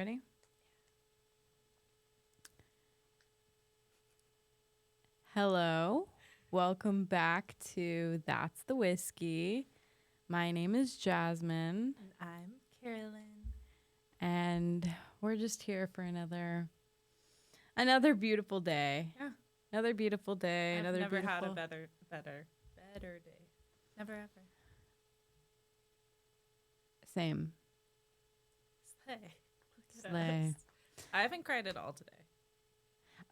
Ready? Hello. Welcome back to That's the Whiskey. My name is Jasmine. And I'm Caroline. And we're just here for another beautiful day. Yeah. Another beautiful day. I've another never beautiful... had a better day. Never ever. Same. Slay. Look at Slay. us. I haven't cried at all today.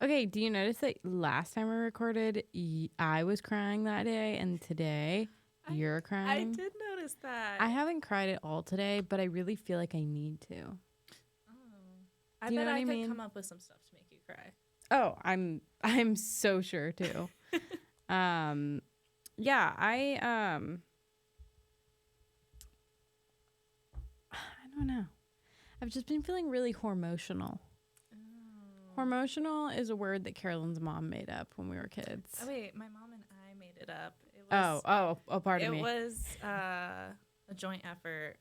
Okay, do you notice that last time we recorded, I was crying that day, and today you're crying? I did notice that. I haven't cried at all today, but I really feel like I need to. Oh. I Do you bet know what I I could mean? come up with some stuff to make you cry. Oh, I'm so sure too. Yeah, I don't know. I've just been feeling really hormotional. Oh. Hormotional is a word that Carolyn's mom made up when we were kids. Oh wait, my mom and I made it up. It was, pardon me. It was a joint effort.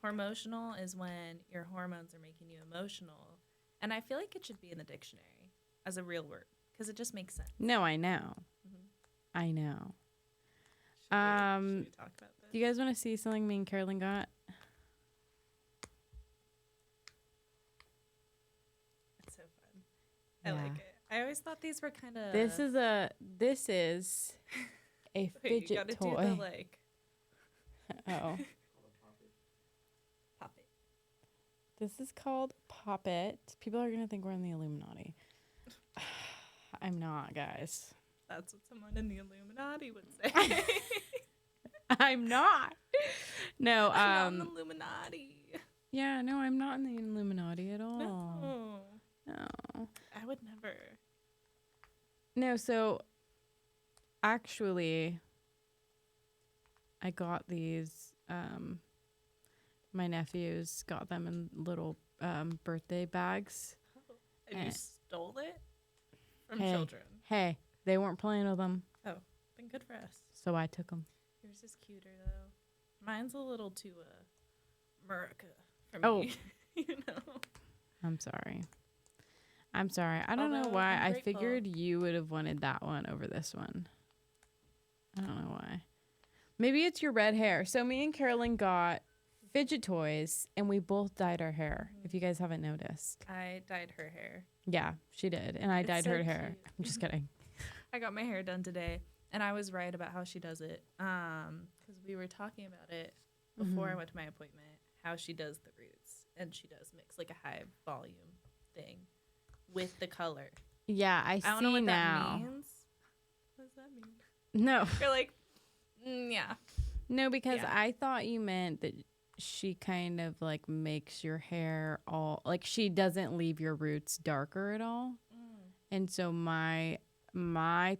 Hormotional is when your hormones are making you emotional, and I feel like it should be in the dictionary as a real word because it just makes sense. No, I know. Mm-hmm. I know. Should we talk about this? Do you guys want to see something me and Carolyn got? It's so fun. I like it. I always thought these were kind of. This is a Wait, fidget you gotta toy. do the like. Oh. Pop it. This is called Pop It. People are going to think we're in the Illuminati. I'm not, guys. That's what someone in the Illuminati would say. I'm not. No, I'm not in the Illuminati. Yeah, no, I'm not in the Illuminati at all. No. I would never. No, so actually I got these my nephews got them in little birthday bags. Oh. And you stole it from Hey. children. Hey, they weren't playing with them, Oh, then good for us. so I took them. Yours is cuter though. Mine's a little too America for me. Oh. You know. I'm sorry. I don't know Although why. I'm I grateful. figured you would have wanted that one over this one. I don't know why. Maybe it's your red hair. So me and Carolyn got fidget toys, and we both dyed our hair, if you guys haven't noticed. I dyed her hair. Yeah, she did. And I It's dyed so her hair. cute. I'm just kidding. I got my hair done today, and I was right about how she does it. Because we were talking about it before I went to my appointment, how she does the roots, and she does mix like a high volume thing with the color. Yeah, I I don't know see what now. that means. What does that mean? No. You're like, yeah. No, because Yeah. I thought you meant that she kind of like makes your hair all like she doesn't leave your roots darker at all. And so my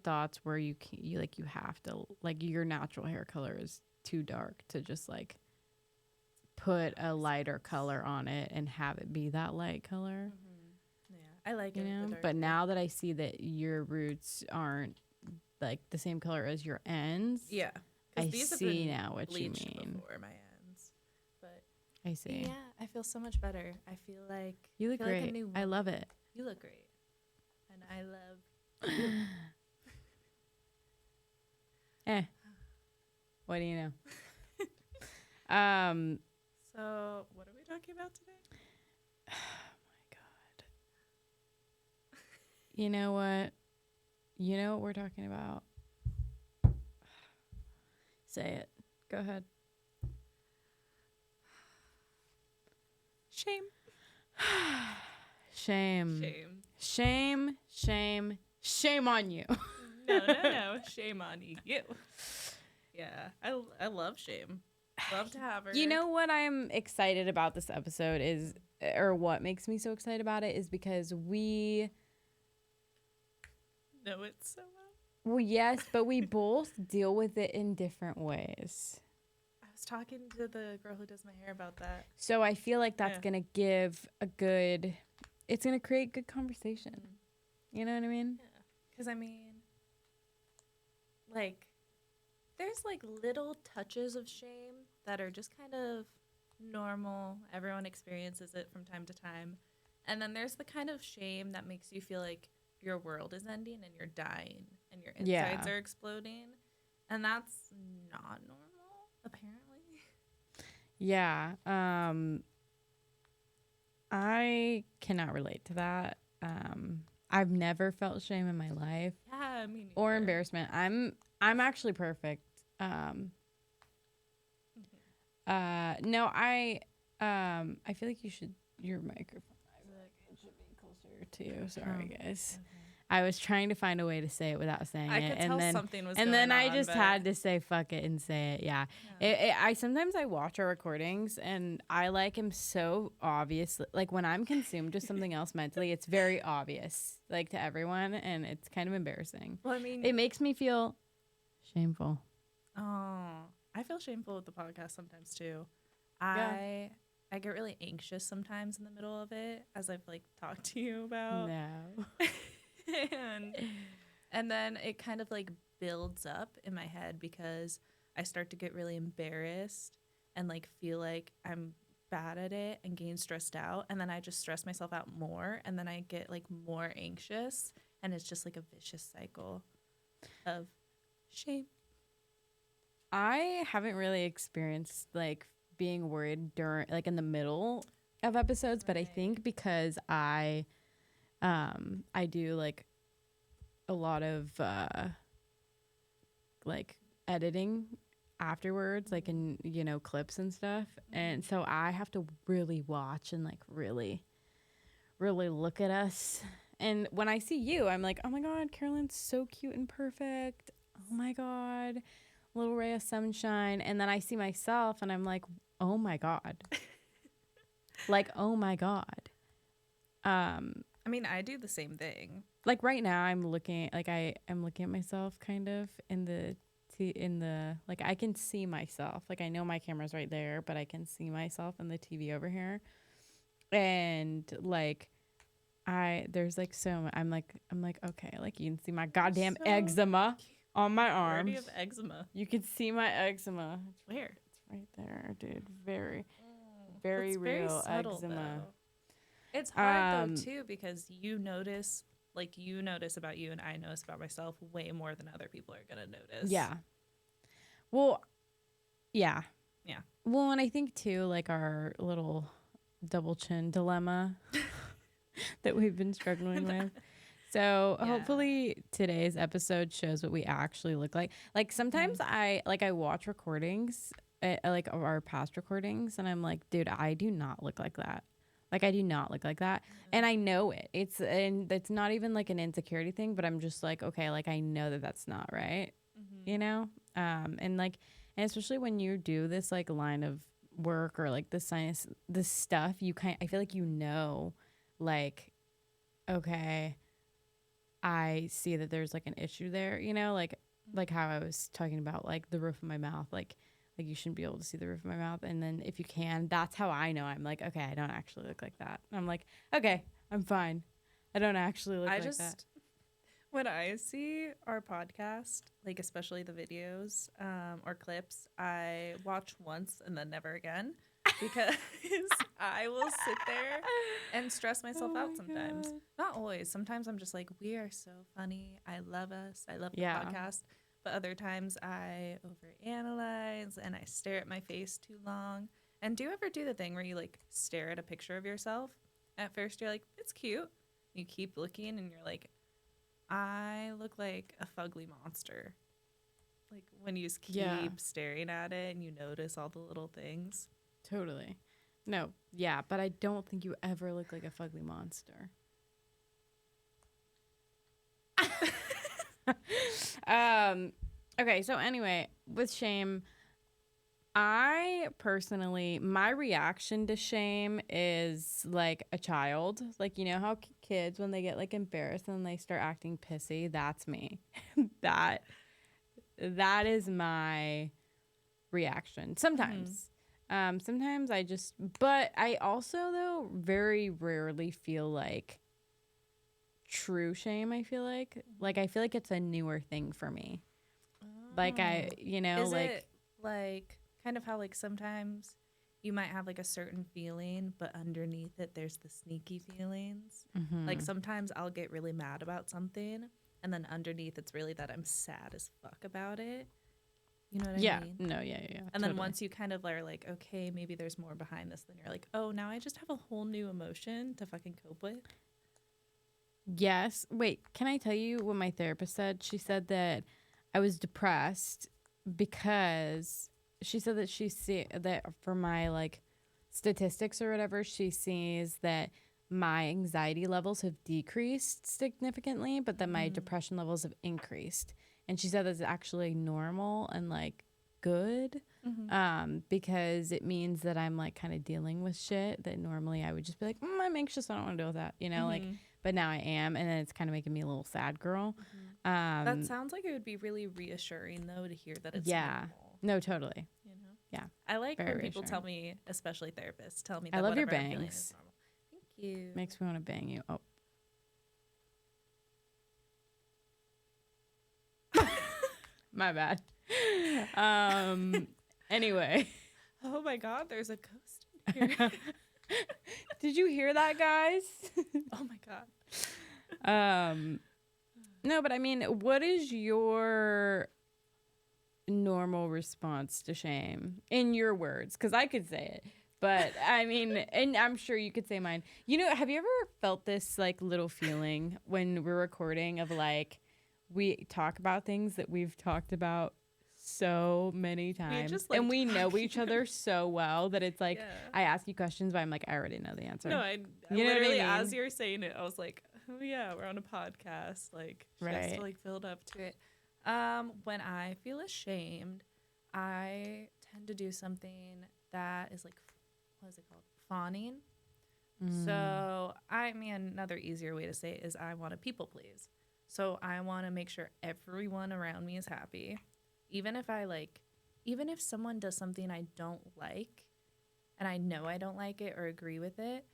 thoughts were you have to like your natural hair color is too dark to just like put a lighter color on it and have it be that light color. Yeah, I like You it. know, the but darker. now that I see that your roots aren't like the same color as your ends, Yeah. 'Cause I these have see been now what you bleached mean. before my ends. But I see. yeah, I feel so much better. I feel like You look I feel like a great. new I love it. You look great. And I love What do you know? So, what are we talking about today? God. You know what? You know what we're talking about? Say it. Go ahead. Shame. Shame. Shame. Shame, shame, shame on you. No. Shame on you. Yeah, I love shame. Love to have her. You know what I'm excited about this episode is, or what makes me so excited about it is because we, know it so well. well, yes, but we both deal with it in different ways. I was talking to the girl who does my hair about that. So I feel like that's Yeah. going to give it's going to create good conversation. You know what I mean? Yeah. Because, I mean, like, there's, like, little touches of shame that are just kind of normal. Everyone experiences it from time to time. And then there's the kind of shame that makes you feel like your world is ending and you're dying and your insides are exploding. And that's not normal, apparently. Yeah. I cannot relate to that. I've never felt shame in my life Yeah, me neither. or embarrassment. I'm actually perfect. No, I feel like your microphone. I feel like it should be closer to you. Sorry, guys. Okay. I was trying to find a way to say it without saying I it, could and tell then something was and going then I on, just but had to say fuck it and say it. Yeah, I sometimes I watch our recordings and I like am so obvious. Like when I'm consumed with something else mentally, it's very obvious, like to everyone, and it's kind of embarrassing. Well, I mean, it makes me feel shameful. Oh, I feel shameful with the podcast sometimes too. Yeah. I get really anxious sometimes in the middle of it, as I've like talked to you about. No. and then it kind of like builds up in my head because I start to get really embarrassed and like feel like I'm bad at it and getting stressed out, and then I just stress myself out more, and then I get like more anxious, and it's just like a vicious cycle of shame. I haven't really experienced like being worried during like in the middle of episodes, but I think because I do like a lot of like editing afterwards, like in clips and stuff, and so I have to really watch and like really look at us. And when I see you, I'm like, oh my god, Caroline's so cute and perfect. Oh my god, little ray of sunshine. And then I see myself and I'm like, oh my god. Like, oh my god. I mean, I do the same thing. Like right now I'm looking at myself kind of in the like I can see myself. Like I know my camera's right there, but I can see myself in the TV over here. And like there's like I'm like okay, like you can see my goddamn eczema on my arms. Where do you have eczema? You can see my eczema. Where? It's right there, dude. Very real subtle, eczema. Though. It's hard though too because you notice about you and I notice about myself way more than other people are gonna notice. Yeah. Well, yeah. Yeah. Well, and I think too, like our little double chin dilemma that we've been struggling with. So hopefully today's episode shows what we actually look like. Like sometimes I watch recordings, like of our past recordings, and I'm like, dude, I do not look like that. Like I do not look like that, and I know it. It's not even like an insecurity thing, but I'm just like, okay, like I know that that's not right, and especially when you do this like line of work or like this stuff, I feel like like, okay, I see that there's like an issue there, like how I was talking about like the roof of my mouth, like you shouldn't be able to see the roof of my mouth. And then if you can, that's how I know. I'm like, okay, I don't actually look like that. And I'm like, okay, I'm fine. I don't actually look like that. When I see our podcast, like especially the videos or clips, I watch once and then never again because I will sit there and stress myself out sometimes. God. Not always. Sometimes I'm just like, we are so funny. I love us. I love the podcast. But other times I overanalyze and I stare at my face too long. And do you ever do the thing where you like stare at a picture of yourself? At first you're like, it's cute. You keep looking and you're like, I look like a fugly monster. Like when you just keep staring at it and you notice all the little things. Totally. No, yeah, but I don't think you ever look like a fugly monster. Okay, so anyway, with shame, I personally, my reaction to shame is like a child. Like, you know how kids, when they get like embarrassed and they start acting pissy, that's me. that is my reaction. Sometimes. Sometimes but I also though very rarely feel like true shame. I feel like it's a newer thing for me. Like Is it like kind of how like sometimes you might have like a certain feeling, but underneath it, there's the sneaky feelings. Mm-hmm. Like sometimes I'll get really mad about something, and then underneath it's really that I'm sad as fuck about it. You know what I mean? No, yeah. And then once you kind of are like, okay, maybe there's more behind this, then you're like, oh, now I just have a whole new emotion to fucking cope with. Yes. Wait, can I tell you what my therapist said? She said that I was depressed because she said that that for my like statistics or whatever, she sees that my anxiety levels have decreased significantly, but that my depression levels have increased. And she said that's actually normal and like good, because it means that I'm like kind of dealing with shit that normally I would just be like, I'm anxious, I don't want to deal with that, like, but now I am, and then it's kind of making me a little sad girl. That sounds like it would be really reassuring though to hear that it's normal. No, totally. Yeah. I like Very when people reassuring. tell me, especially therapists, tell me that I love your whatever I'm feeling bangs. is normal. Thank you. Makes me want to bang you. Oh. My bad. Anyway. Oh my God, there's a ghost in here. Did you hear that, guys? Oh my God. No, but I mean, what is your normal response to shame in your words? Because I could say it, but I mean, and I'm sure you could say mine. Have you ever felt this like little feeling when we're recording of like, we talk about things that we've talked about so many times, just, like, and we know each other so well that it's like, Yeah. I ask you questions, but I'm like, I already know the answer. No, I You know what I literally, mean? as you were saying it, I was like, oh yeah, we're on a podcast. Like, Right. just like build up to it. When I feel ashamed, I tend to do something that is like, what is it called? Fawning. So another easier way to say it is I want to people please. So I want to make sure everyone around me is happy. Even if someone does something I don't like, and I know I don't like it or agree with it,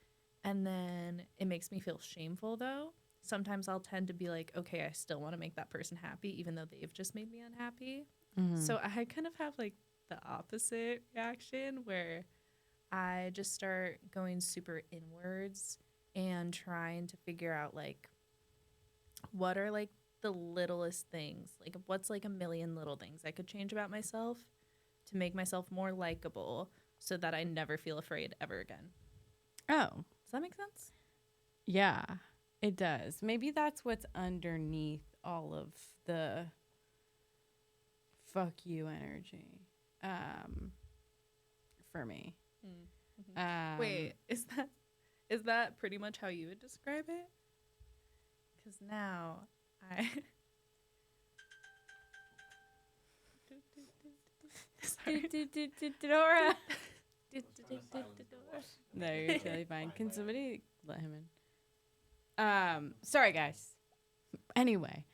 and then it makes me feel shameful though, sometimes I'll tend to be like, okay, I still want to make that person happy even though they've just made me unhappy. So I kind of have like the opposite reaction where I just start going super inwards and trying to figure out like what are like the littlest things, like what's like a million little things I could change about myself to make myself more likable so that I never feel afraid ever again. Oh, Does that make sense? yeah, it does. Maybe that's what's underneath all of the fuck you energy, for me. Wait, is that pretty much how you would describe it? Because now I Dora. No, you're totally fine. Can somebody let him in? Sorry guys. Anyway,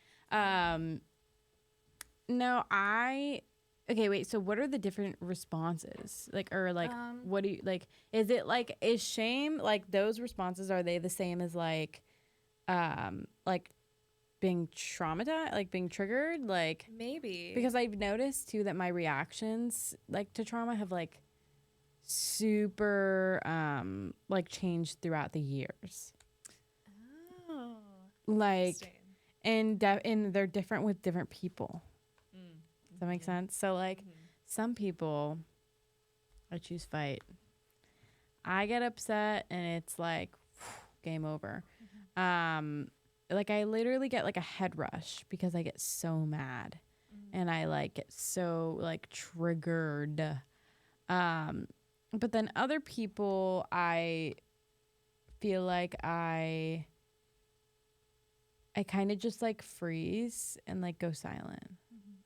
no, okay, wait, so what are the different responses? What do you like? Is shame, like those responses, are they the same as like being traumatized, like being triggered? Like maybe because I've noticed too that my reactions like to trauma have like super like changed throughout the years. Oh, Like and they're different with different people. Does that make sense? So like some people, I choose fight. I get upset and it's like game over. Like I literally get like a head rush because I get so mad and I like get so like triggered. But then other people, I feel like I kind of just like freeze and like go silent.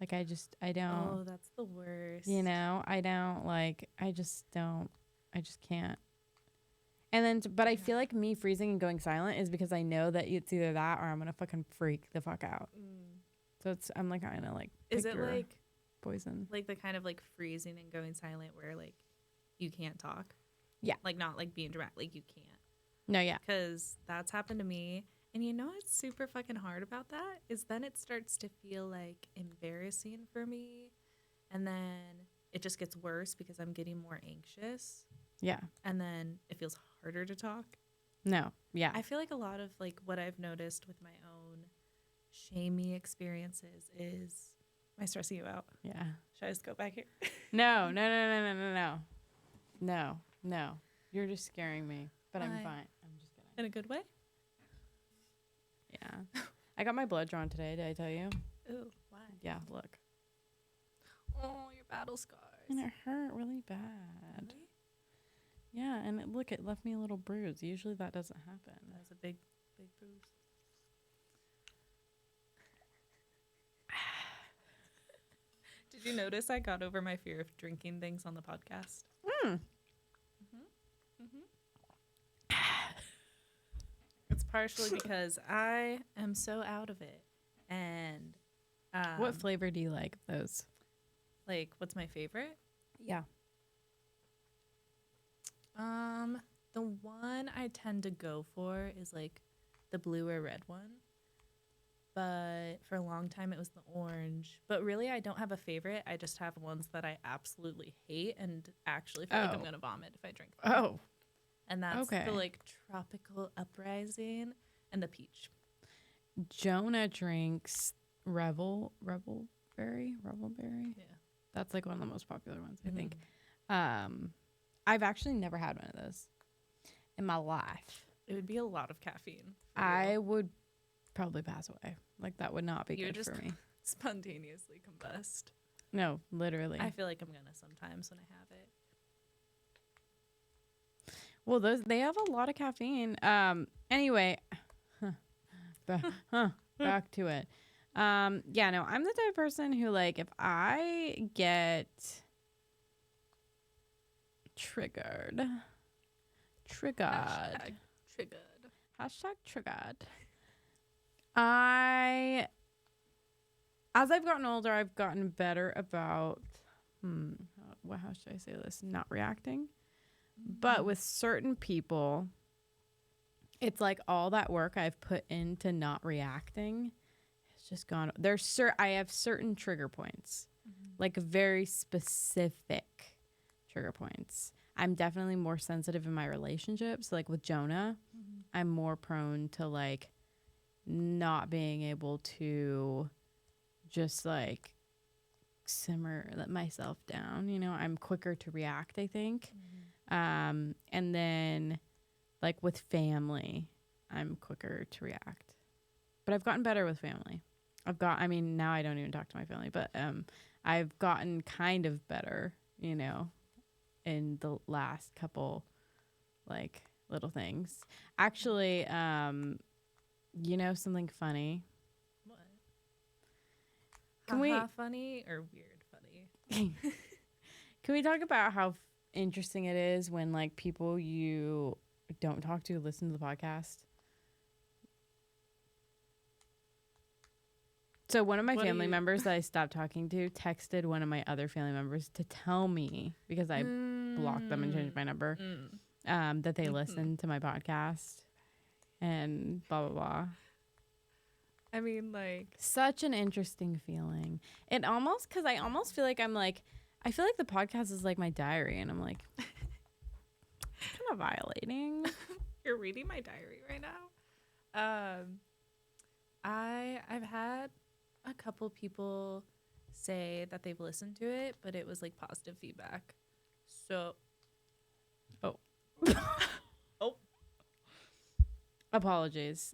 Like I don't. Oh, that's the worst. I don't like, I just can't. And then, but I feel like me freezing and going silent is because I know that it's either that or I'm going to fucking freak the fuck out. So I'm like, kind of like, is it like poison? Like the kind of like freezing and going silent where like you can't talk? Yeah. Like not like being dramatic, like you can't. No, yeah. Because that's happened to me. And what's super fucking hard about that is then it starts to feel like embarrassing for me. And then it just gets worse because I'm getting more anxious. Yeah. and then it feels harder to talk. No. Yeah. I feel like a lot of like what I've noticed with my own shamey experiences is, am I stressing you out? Yeah. Should I just go back here? No. No. No. No. No. No. No. No. No. You're just scaring me. But I'm Why? fine. I'm just kidding. In a good way? Yeah. I got my blood drawn today. Did I tell you? Ooh, why? Yeah. Look. Oh, your battle scars. And it hurt really bad. Really? Yeah. And look, it left me a little bruise. Usually that doesn't happen. That was a big, big bruise. Did you notice I got over my fear of drinking things on the podcast? It's partially because I am so out of it. And What flavor do you like of those? like, what's my favorite? Yeah. The one I tend to go for is like the blue or red one. But for a long time it was the orange. But really I don't have a favorite. I just have ones that I absolutely hate and actually feel like I'm gonna vomit if I drink them. Oh. And that's Okay. the like tropical uprising and the peach. Jonah drinks Revelberry. Yeah. That's like one of the most popular ones, I think. Mm-hmm. I've actually never had one of those in my life. It would be a lot of caffeine. for I you. would probably pass away. Like that would not be You good just for me. spontaneously combust. No, literally. I feel like I'm gonna sometimes when I have it. Well, they have a lot of caffeine. Anyway, back to it. Yeah, no, I'm the type of person who, like, if I get triggered, Hashtag triggered. As I've gotten older, I've gotten better about, how should I say this? Not reacting. But with certain people, it's like all that work I've put into not reacting has just gone. I have certain trigger points, like very specific trigger points. I'm definitely more sensitive in my relationships. Like with Jonah, I'm more prone to like not being able to just like let myself down. You know, I'm quicker to react, I think. And then like with family, I'm quicker to react. But I've gotten better with family. Now I don't even talk to my family, but I've gotten kind of better, you know, in the last couple like little things. Actually, you know something funny? What? Can we funny or weird funny? Can we talk about how interesting it is when like people you don't talk to listen to the podcast? So one of my family members that I stopped talking to texted one of my other family members to tell me, because I blocked them and changed my number, that they listened to my podcast and blah, blah, blah. I mean, like, Such an interesting feeling. It almost, because I almost feel like I feel like the podcast is like my diary, and I'm like, kind of violating. you're reading my diary right now. I've had a couple people say that they've listened to it, but it was like positive feedback. So, Oh. Apologies.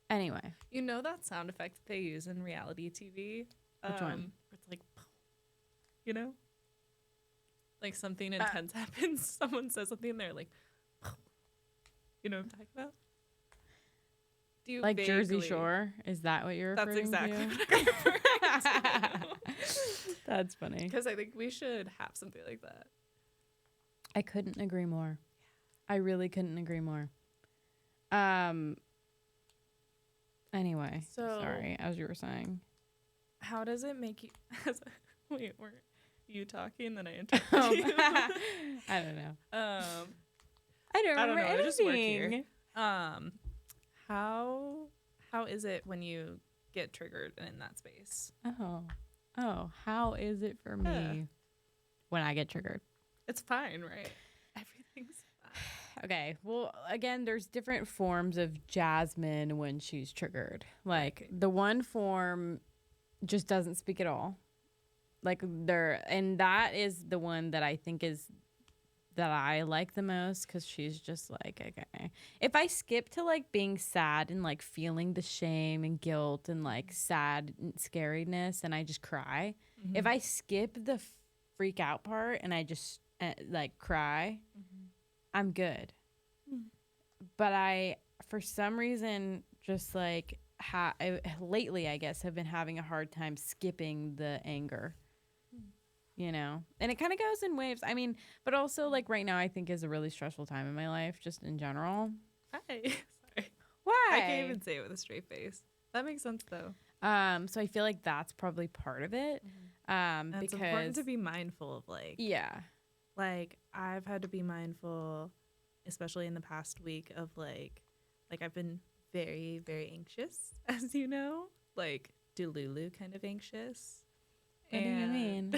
Anyway. you know that sound effect that they use in reality TV? Which one? It's like, you know? Like something intense happens. Someone says something and they're like, you know what I'm talking about? Do you Like Jersey vaguely- Shore? Is that what you're That's referring exactly to? what I'm referring to. That's funny. Because I think we should have something like that. I couldn't agree more. I really couldn't agree more. Anyway, So- sorry, as you were saying. How does it make you... Wait, were you talking? Then I interrupted you. I don't know. I don't know. remember I just work here. anything. How is it when you get triggered in that space? Oh, how is it for me? when I get triggered. It's fine, right? Everything's fine. Okay. Well, again, there's different forms of Jasmine when she's triggered. Like Right. the one form just doesn't speak at all. Like and that is the one that I think is that I like the most, because she's just like, okay, if I skip to like being sad and like feeling the shame and guilt and like sad scariness and I just cry, if I skip the freak out part and I just like cry, I'm good. But I, for some reason, just like lately, I guess, have been having a hard time skipping the anger. You know, and it kind of goes in waves. I mean, but also like right now, I think is a really stressful time in my life, just in general. Hi. Sorry. Why? I can't even say it with a straight face. That makes sense though. So I feel like that's probably part of it. And Because it's important to be mindful of yeah, like I've had to be mindful, especially in the past week, of like I've been very, very anxious, as you know, like Delulu kind of anxious. What do you mean?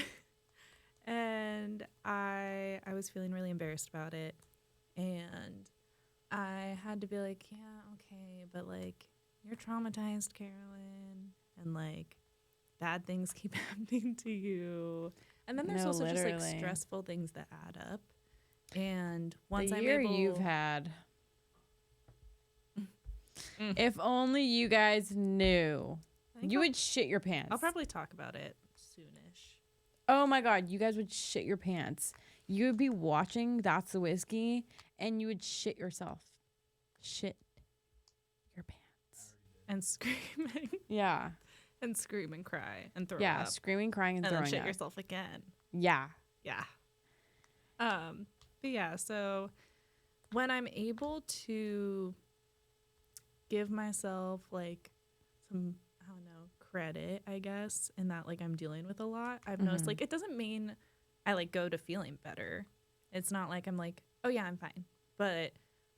And I was feeling really embarrassed about it, and I had to be like, yeah, okay, but like you're traumatized, Carolyn, and like bad things keep happening to you. And then there's No, also just literally. like stressful things that add up. And once the I'm year able, you've had. If only you guys knew, I think you would shit your pants. I'll probably talk about it soonish. Oh my God, you guys would shit your pants. You would be watching That's the Whiskey and you would shit yourself. Shit your pants. And screaming. Yeah. And scream and cry and throw Yeah, up. screaming, crying, and And throwing then shit up. yourself again. Yeah. Yeah. But yeah, so when I'm able to give myself like some, I don't know, credit, I guess, in that like I'm dealing with a lot, I've noticed like it doesn't mean I like go to feeling better. It's not like I'm like, oh yeah, I'm fine. But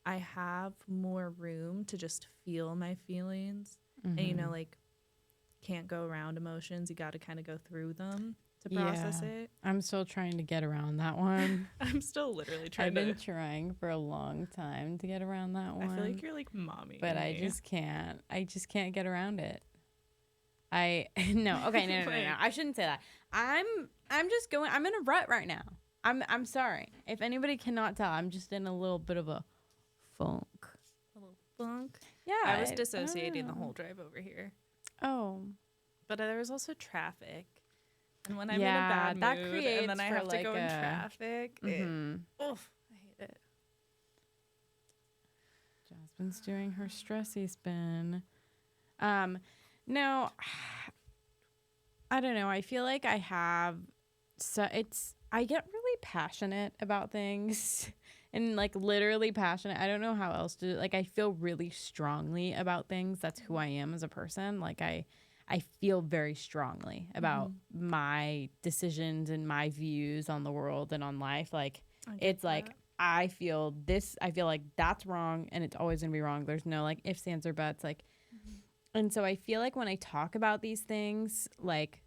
I have more room to just feel my feelings. And you know, like can't go around emotions. You got to kind of go through them to process it. I'm still trying to get around that one. I'm still literally trying I've been trying for a long time to get around that one. I feel like you're like mommy. But I just can't. I just can't get around it. No. Okay, no. I shouldn't say that. I'm just going. I'm in a rut right now. I'm sorry. If anybody cannot tell, I'm just in a little bit of a funk. A little funk. Yeah. I was dissociating the whole drive over here. Oh. But there was also traffic. And when I'm Yeah, in a that bad mood creates and then I for, have to like, go in a- traffic, I hate it. Jasmine's doing her stressy spin. No, I don't know. I feel like I get really passionate about things and like literally passionate. I don't know how else to, like, I feel really strongly about things. That's who I am as a person. Like I feel very strongly about my decisions and my views on the world and on life. Like it's like, I feel like that's wrong and it's always gonna be wrong. There's no like ifs, ands, or buts. Like, and so I feel like when I talk about these things, like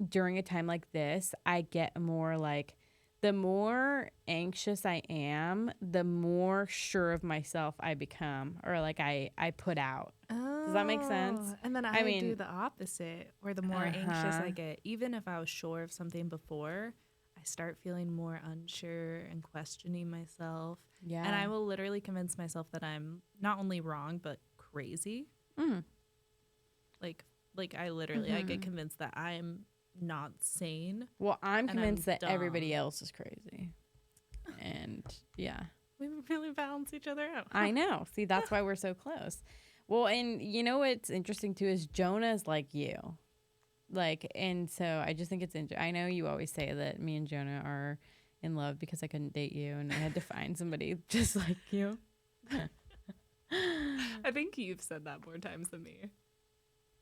during a time like this, I get more like, the more anxious I am, the more sure of myself I become, or like I put out. Does that make sense? And then I mean, do the opposite, where the more anxious I get, even if I was sure of something before, I start feeling more unsure and questioning myself. Yeah. And I will literally convince myself that I'm not only wrong, but crazy. Like I literally, I get convinced that I'm not sane. Well, I'm convinced that dumb. everybody else is crazy. And yeah. We really balance each other out. I know. See, that's why we're so close. Well, and you know what's interesting too is Jonah's like you. Like, and so I just think it's interesting. I know you always say that me and Jonah are in love because I couldn't date you and I had to find somebody just like you. I think you've said that more times than me.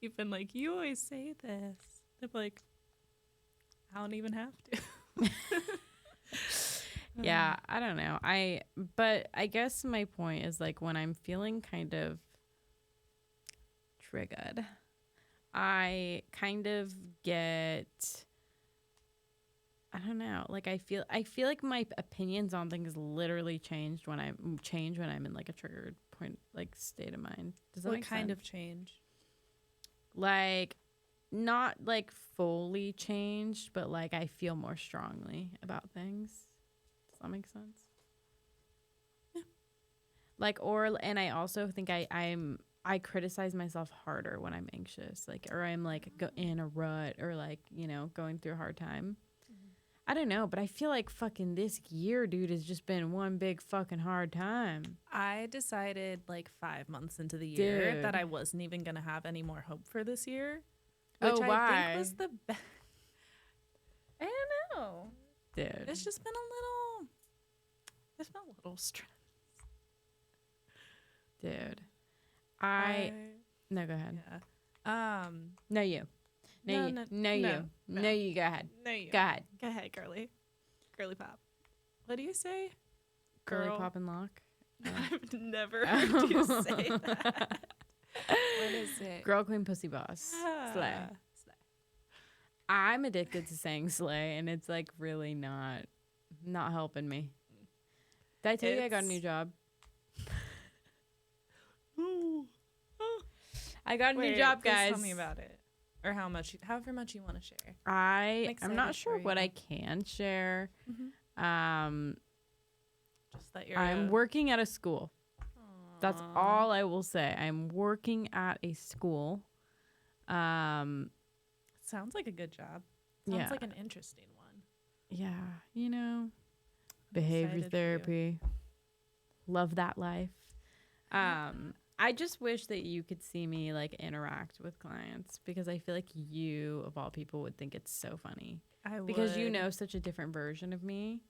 You've been like, you always say this. I'm like, I don't even have to. Yeah, I don't know. But I guess my point is like when I'm feeling kind of triggered, I kind of get, I don't know. Like I feel like my opinions on things literally change when I'm in like a triggered point, like state of mind. Does that What make kind sense? of change? Like not like fully changed, but like I feel more strongly about things. Does that make sense? Yeah. Like and I also think I criticize myself harder when I'm anxious, like, or I'm like in a rut or like, you know, going through a hard time. I don't know, but I feel like fucking this year, dude, has just been one big fucking hard time. I decided like 5 months into the year Dude. that I wasn't even going to have any more hope for this year. Oh, Which I why? think was the best. I don't know. Dude. It's just been a little stress. Dude. No, go ahead. Yeah. No, you. No, you. Go ahead. No, you. Go ahead. Go ahead, girly. Girly pop. What do you say? Girly Girl. pop and lock. I've never heard you say that. What is it? Girl, queen, pussy, boss. Slay. I'm addicted to saying slay, and it's like really not helping me. Did I tell you I got a new job? I got a new job, guys. Tell me about it, or however much you want to share. I'm not sure what I can share. Mm-hmm. Just that you're. I'm working at a school. Aww. That's all I will say. I'm working at a school. Sounds like a good job. Sounds like an interesting one. Yeah, you know, behavior therapy. Love that life. I just wish that you could see me like interact with clients, because I feel like you, of all people, would think it's so funny. I would. Because you know such a different version of me.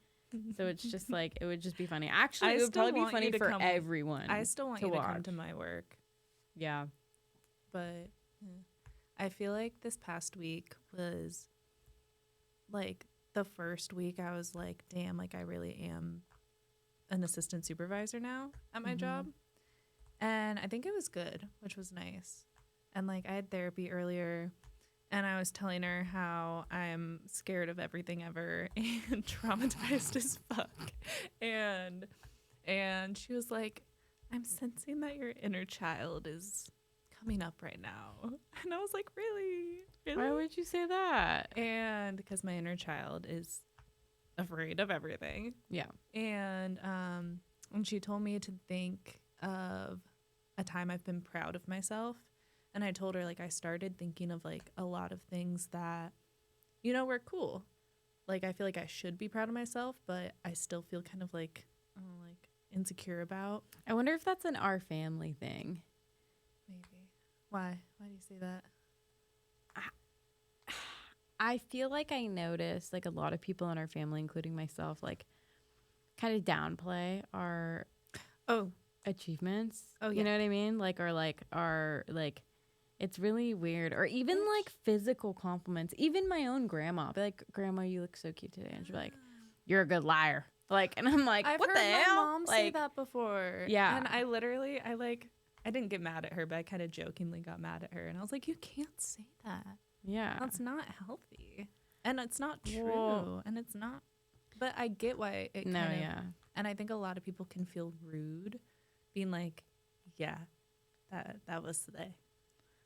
So it's just like, it would just be funny. Actually, it would probably be funny for everyone. I still want you to come to my work. Yeah. But I feel like this past week was like the first week I was like, damn, like I really am an assistant supervisor now at my job. And I think it was good, which was nice. And like I had therapy earlier, and I was telling her how I'm scared of everything ever and traumatized as fuck. And she was like, I'm sensing that your inner child is coming up right now. And I was like, really? Why would you say that? And because my inner child is afraid of everything. Yeah. And she told me to think of a time I've been proud of myself. And I told her, like, I started thinking of like a lot of things that, you know, were cool. Like, I feel like I should be proud of myself, but I still feel kind of like insecure about. I wonder if that's an our family thing. Maybe. Why do you say that? I feel like I noticed like a lot of people in our family, including myself, like kind of downplay our achievements. Oh, yeah. You know what I mean? Like, or like our like, it's really weird. Or even like physical compliments. Even my own grandma, be like, Grandma, you look so cute today. And she'll be like, you're a good liar. Like, and I'm like, I've what heard the hell? my mom say that before. Yeah. And I didn't get mad at her, but I kind of jokingly got mad at her. And I was like, you can't say that. Yeah. That's not healthy. And it's not true. And it's not. But I get why it kind of. Yeah. And I think a lot of people can feel rude being like, yeah, that was today.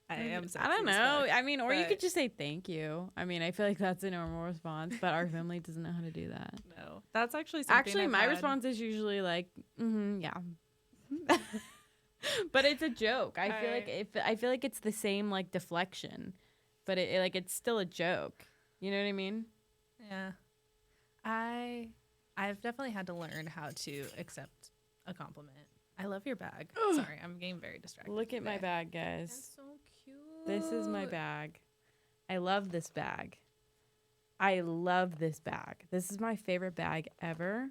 I am sexy. I don't know. Fuck, I mean, or you could just say thank you. I mean, I feel like that's a normal response, but our family doesn't know how to do that. No. That's actually something my response is usually like, yeah. But it's a joke. I feel like it's the same like deflection, but it's still a joke. You know what I mean? Yeah. I've definitely had to learn how to accept a compliment. I love your bag. Sorry, I'm getting very distracted. Look at my bag, guys. That's so cute. This is my bag. I love this bag. This is my favorite bag ever.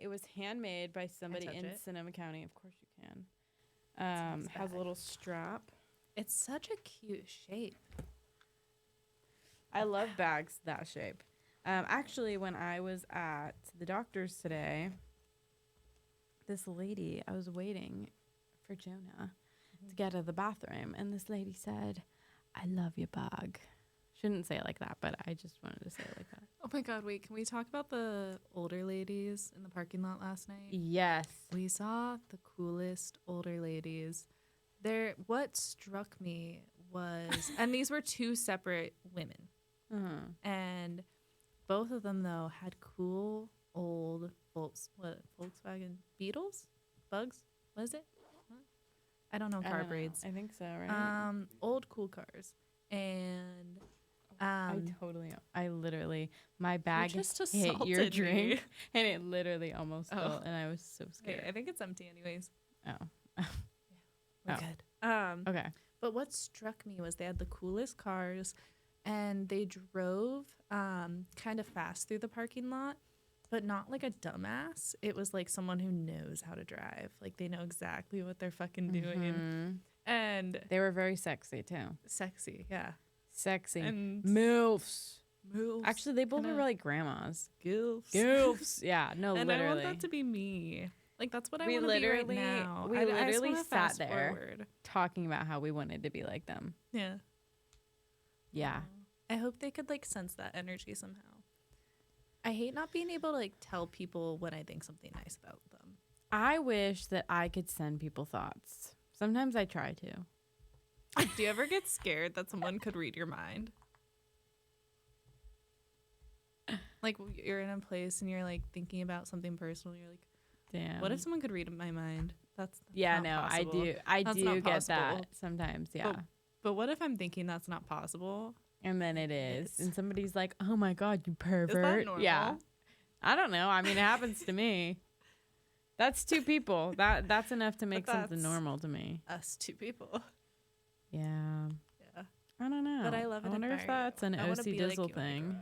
It was handmade by somebody in Sonoma County. Of course you can. Has a little strap. It's such a cute shape. I love bags that shape. Actually, when I was at the doctor's today, this lady, I was waiting for Jonah to get out of the bathroom, and this lady said, I love your bag. Shouldn't say it like that, but I just wanted to say it like that. Oh my God, wait, can we talk about the older ladies in the parking lot last night? Yes. We saw the coolest older ladies. What struck me was, and these were two separate women, and both of them though had cool old Volkswagen Beetles, Bugs. What is it? What? I don't know car braids. I think so, right? Old cool cars, and I literally, my bag just hit your assaulted drink me. and it literally almost fell, and I was so scared. Okay, I think it's empty anyways. Oh. We're good. Okay. But what struck me was they had the coolest cars, and they drove kind of fast through the parking lot, but not like a dumbass. It was like someone who knows how to drive. Like they know exactly what they're fucking doing. And they were very sexy too. Sexy, yeah. Sexy. And MILFs. MILFs. Actually, they both were like grandmas. Gilfs. Gilfs. Yeah, no, and literally. I want that to be me. Like that's what I want to be right now. We I just literally wanna sat fast there forward. talking about how we wanted to be like them. Yeah. Yeah. I hope they could like sense that energy somehow. I hate not being able to like tell people when I think something nice about them. I wish that I could send people thoughts. Sometimes I try to. Do you ever get scared that someone could read your mind? Like you're in a place and you're like thinking about something personal. You're like, damn. What if someone could read my mind? That's yeah, not no, possible. I That's do not get possible. that sometimes. Yeah. But what if I'm thinking that's not possible? And then it is. And somebody's like, oh my God, you pervert. Is that normal? Yeah. I don't know. I mean, it happens to me. That's two people. That's enough to make something normal to me. Us two people. Yeah. Yeah. I don't know. But I love it. I wonder if that's an OC Dizzle thing.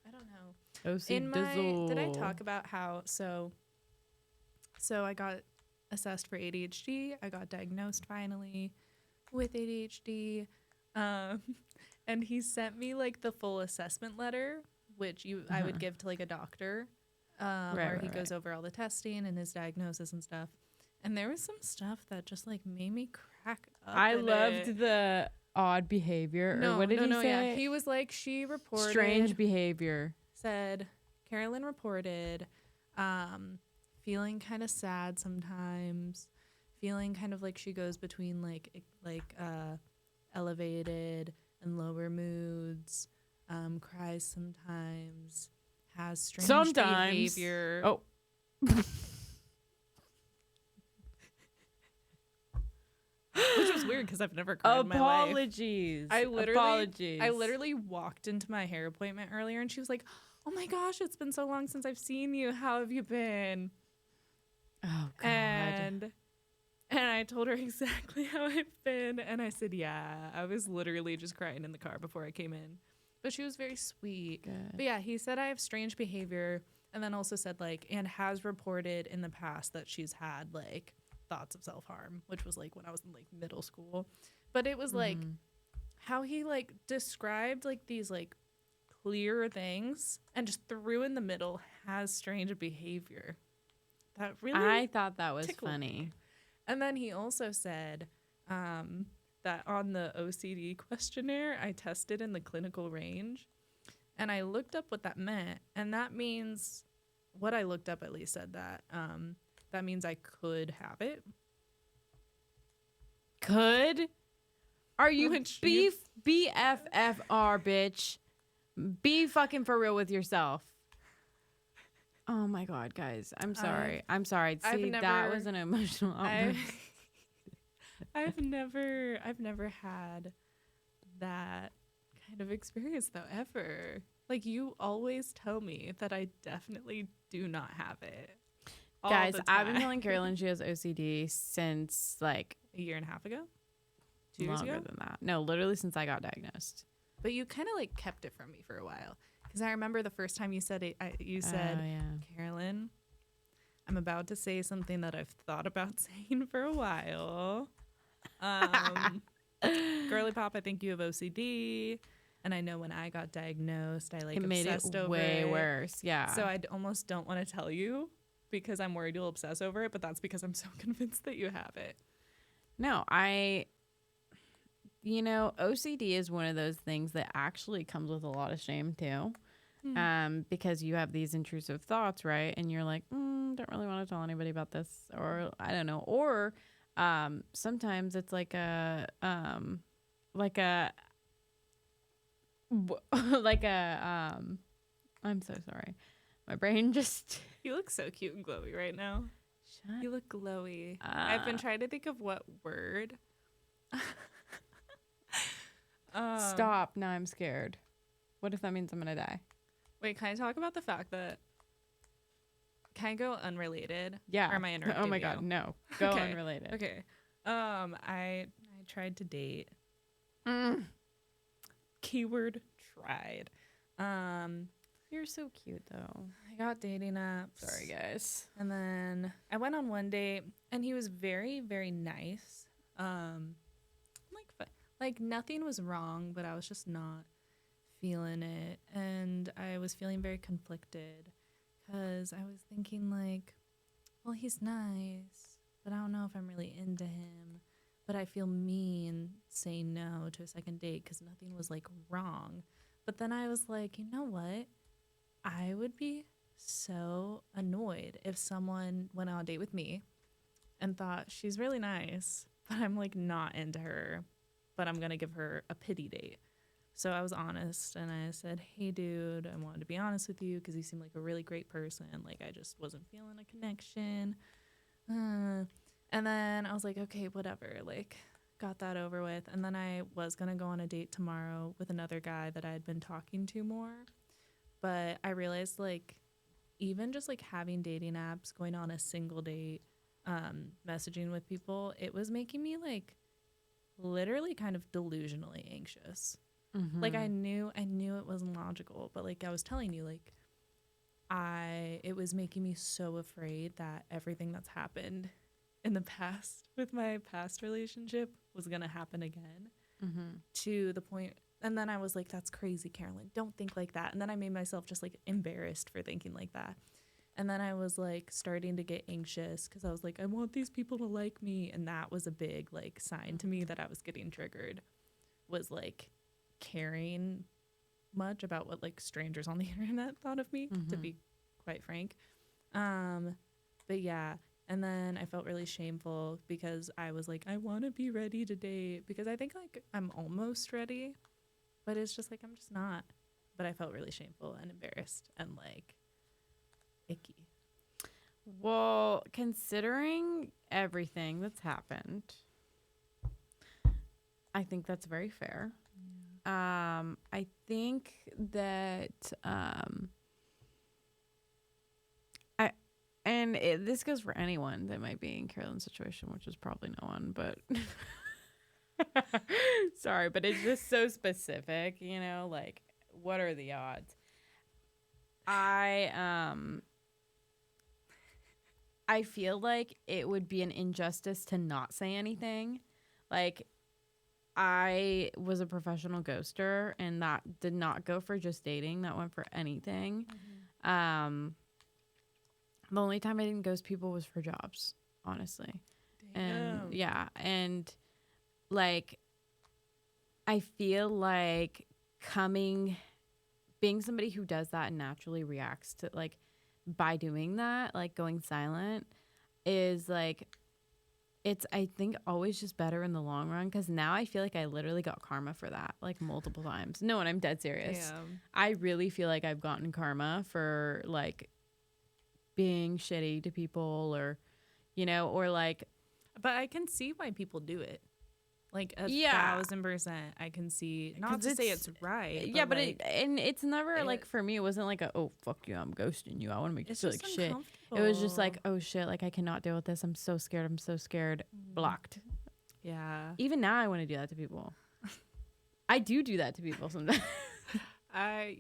I don't know. OC Dizzle. Did I talk about how so I got assessed for ADHD. I got diagnosed finally with ADHD. And he sent me like the full assessment letter, which I would give to like a doctor, where he goes over all the testing and his diagnosis and stuff. And there was some stuff that just like made me crack up. I loved the odd behavior. Or what did he say? Yeah. He was like, she reported strange behavior. Said Carolyn reported feeling kind of sad sometimes, feeling kind of like she goes between like elevated and lower moods, cries sometimes, has strange behavior. Oh. Which was weird because I've never cried in my life. Apologies. I literally walked into my hair appointment earlier and she was like, oh my gosh, it's been so long since I've seen you. How have you been? Oh, God. And I told her exactly how I've been. And I said, yeah, I was literally just crying in the car before I came in. But she was very sweet. Good. But yeah, he said I have strange behavior. And then also said like, and has reported in the past that she's had like thoughts of self-harm, which was like when I was in like middle school. But it was like how he like described like these like clear things and just threw in the middle has strange behavior. That really I thought that was funny. Me. And then he also said that on the OCD questionnaire, I tested in the clinical range. And I looked up what that meant. And that means, what I looked up at least said that, that means I could have it. Could? Are you BFFR, bitch? Be fucking for real with yourself. Oh my God, guys. I'm sorry. I'm sorry. See, that was an emotional outburst. I've never had that kind of experience though, ever. Like you always tell me that I definitely do not have it. Guys, I've been telling Caroline she has OCD since like a year and a half ago. 2 years longer ago? than that. No, literally since I got diagnosed. But you kind of like kept it from me for a while. Because I remember the first time you said it, you said, Carolyn, I'm about to say something that I've thought about saying for a while. Girly pop, I think you have OCD. And I know when I got diagnosed, I like obsessed over it. It made it way worse. Yeah. So I almost don't want to tell you because I'm worried you'll obsess over it. But that's because I'm so convinced that you have it. No, OCD is one of those things that actually comes with a lot of shame too. Because you have these intrusive thoughts, right? And you're like, don't really want to tell anybody about this, or I don't know. Or sometimes it's like like a I'm so sorry. My brain just You look so cute and glowy right now. shut. You look glowy. I've been trying to think of what word. Stop. Now I'm scared. What if that means I'm gonna die? Wait, can I talk about the fact that... Can I go unrelated? Yeah. Or am I interrupting Oh my you? God, no. Go Okay. unrelated. Okay. I tried to date. Keyword tried. You're so cute though. I got dating apps. Sorry guys. And then I went on one date, and he was very, very nice. Like nothing was wrong, but I was just not feeling it, and I was feeling very conflicted because I was thinking like, well, he's nice, but I don't know if I'm really into him. But I feel mean saying no to a second date because nothing was like wrong. But then I was like, you know what? I would be so annoyed if someone went on a date with me and thought she's really nice, but I'm like not into her, but I'm going to give her a pity date. So I was honest, and I said, hey, dude, I wanted to be honest with you because you seem like a really great person. Like, I just wasn't feeling a connection. And then I was like, okay, whatever. Like, got that over with. And then I was going to go on a date tomorrow with another guy that I had been talking to more. But I realized, like, even just, like, having dating apps, going on a single date, messaging with people, it was making me, like, literally kind of delusionally anxious. Like I knew it wasn't logical, but like I was telling you, like it was making me so afraid that everything that's happened in the past with my past relationship was gonna happen again. To the point, and then I was like, that's crazy, Caroline, don't think like that. And then I made myself just like embarrassed for thinking like that. And then I was like starting to get anxious because I was like, I want these people to like me. And that was a big like sign to me that I was getting triggered, was like caring much about what like strangers on the internet thought of me, to be quite frank. But yeah, and then I felt really shameful because I was like, I want to be ready to date because I think like I'm almost ready, but it's just like I'm just not. But I felt really shameful and embarrassed and like icky. Well, considering everything that's happened, I think that's very fair. I think that this goes for anyone that might be in Caroline's situation, which is probably no one, but sorry, but it's just so specific, like what are the odds? I feel like it would be an injustice to not say anything. Like, I was a professional ghoster, and that did not go for just dating. That went for anything. The only time I didn't ghost people was for jobs, honestly. Damn. And yeah, and like, I feel like being somebody who does that and naturally reacts to like, by doing that, like going silent is like, it's, I think, always just better in the long run, because now I feel like I literally got karma for that, like multiple times. No, and I'm dead serious. Damn. I really feel like I've gotten karma for like being shitty to people, or, or like. But I can see why people do it. Like 1,000%, I can see. Not to say it's right. Yeah, but like, it's never like, for me, it wasn't like oh fuck you, I'm ghosting you, I want to make you feel like shit. It was just like, oh shit, like I cannot deal with this. I'm so scared. Blocked. Yeah. Even now, I want to do that to people. I do that to people sometimes. I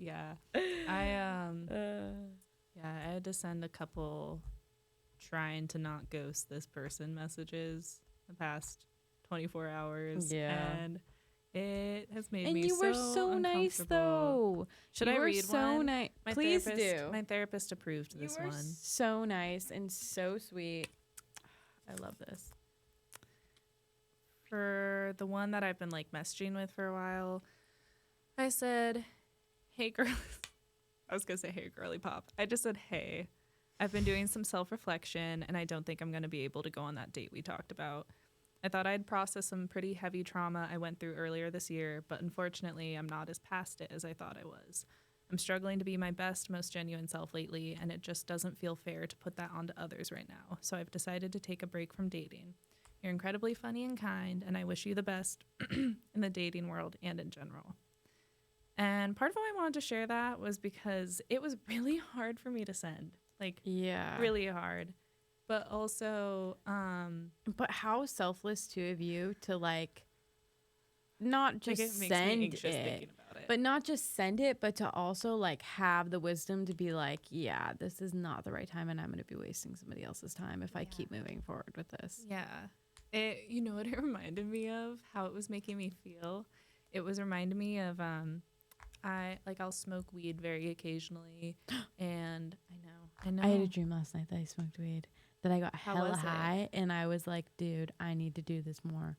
had to send a couple trying to not ghost this person messages the past 24 hours. Yeah. And it has made and me you were so nice though. Should I read so one? Nice. My Please therapist, do. My therapist approved this one. So nice and so sweet. I love this. For the one that I've been like messaging with for a while, I said, hey, girl. I was going to say, hey, girly pop. I just said, hey, I've been doing some self-reflection, and I don't think I'm going to be able to go on that date we talked about. I thought I'd process some pretty heavy trauma I went through earlier this year, but unfortunately, I'm not as past it as I thought I was. I'm struggling to be my best, most genuine self lately, and it just doesn't feel fair to put that onto others right now. So I've decided to take a break from dating. You're incredibly funny and kind, and I wish you the best in the dating world and in general. And part of why I wanted to share that was because it was really hard for me to send. Like, Yeah. really hard. But also, But how selfless too of you to like not just like it makes send me anxious it, thinking about it. but not just send it, but to also like have the wisdom to be like, yeah, this is not the right time, and I'm going to be wasting somebody else's time if I keep moving forward with this. Yeah. You know what it reminded me of? How it was making me feel? It was reminding me of I'll smoke weed very occasionally, and I know. I had a dream last night that I smoked weed, that I got hella was it? high, and I was like, dude, I need to do this more.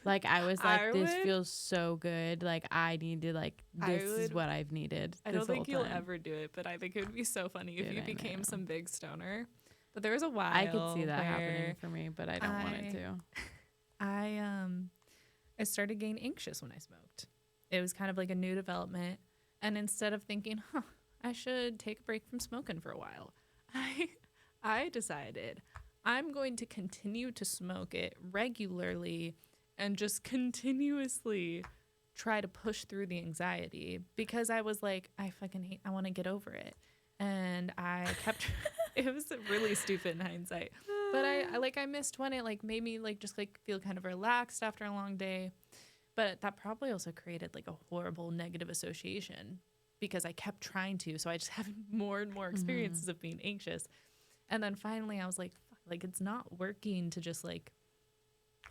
Like, I was like, this feels so good. Like, I need to, like, this is what I've needed. I don't think you'll ever do it, but I think it would be so funny if you became some big stoner. But there was a while I could see that happening for me, but I don't want it to. I started getting anxious when I smoked. It was kind of like a new development. And instead of thinking, I should take a break from smoking for a while, I decided I'm going to continue to smoke it regularly and just continuously try to push through the anxiety, because I was like, I want to get over it. And I kept, it was really stupid in hindsight, but I missed when it like made me like just like feel kind of relaxed after a long day. But that probably also created like a horrible negative association, because I kept trying to. So I just have more and more experiences of being anxious. And then finally I was like, fuck, like it's not working to just like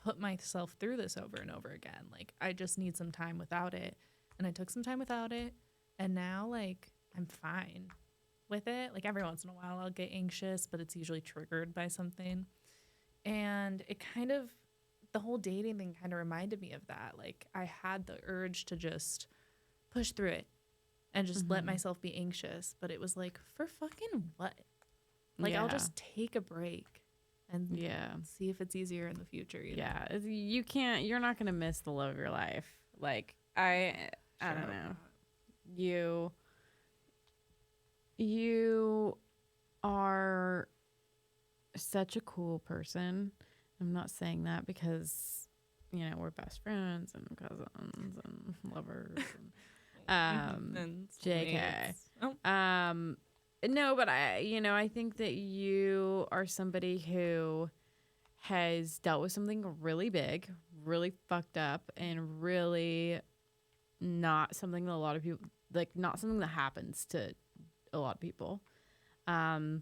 put myself through this over and over again. Like I just need some time without it. And I took some time without it. And now like I'm fine with it. Like every once in a while I'll get anxious, but it's usually triggered by something. And it kind of, the whole dating thing kind of reminded me of that. Like I had the urge to just push through it and just let myself be anxious. But it was like, for fucking what? Like I'll just take a break and see if it's easier in the future. You know? You can't, you're not going to miss the love of your life. Like I don't know. You are such a cool person. I'm not saying that because, you know, we're best friends and cousins and lovers and JK. No, but I think that you are somebody who has dealt with something really big, really fucked up, and really not something that a lot of people, like, not something that happens to a lot of people. And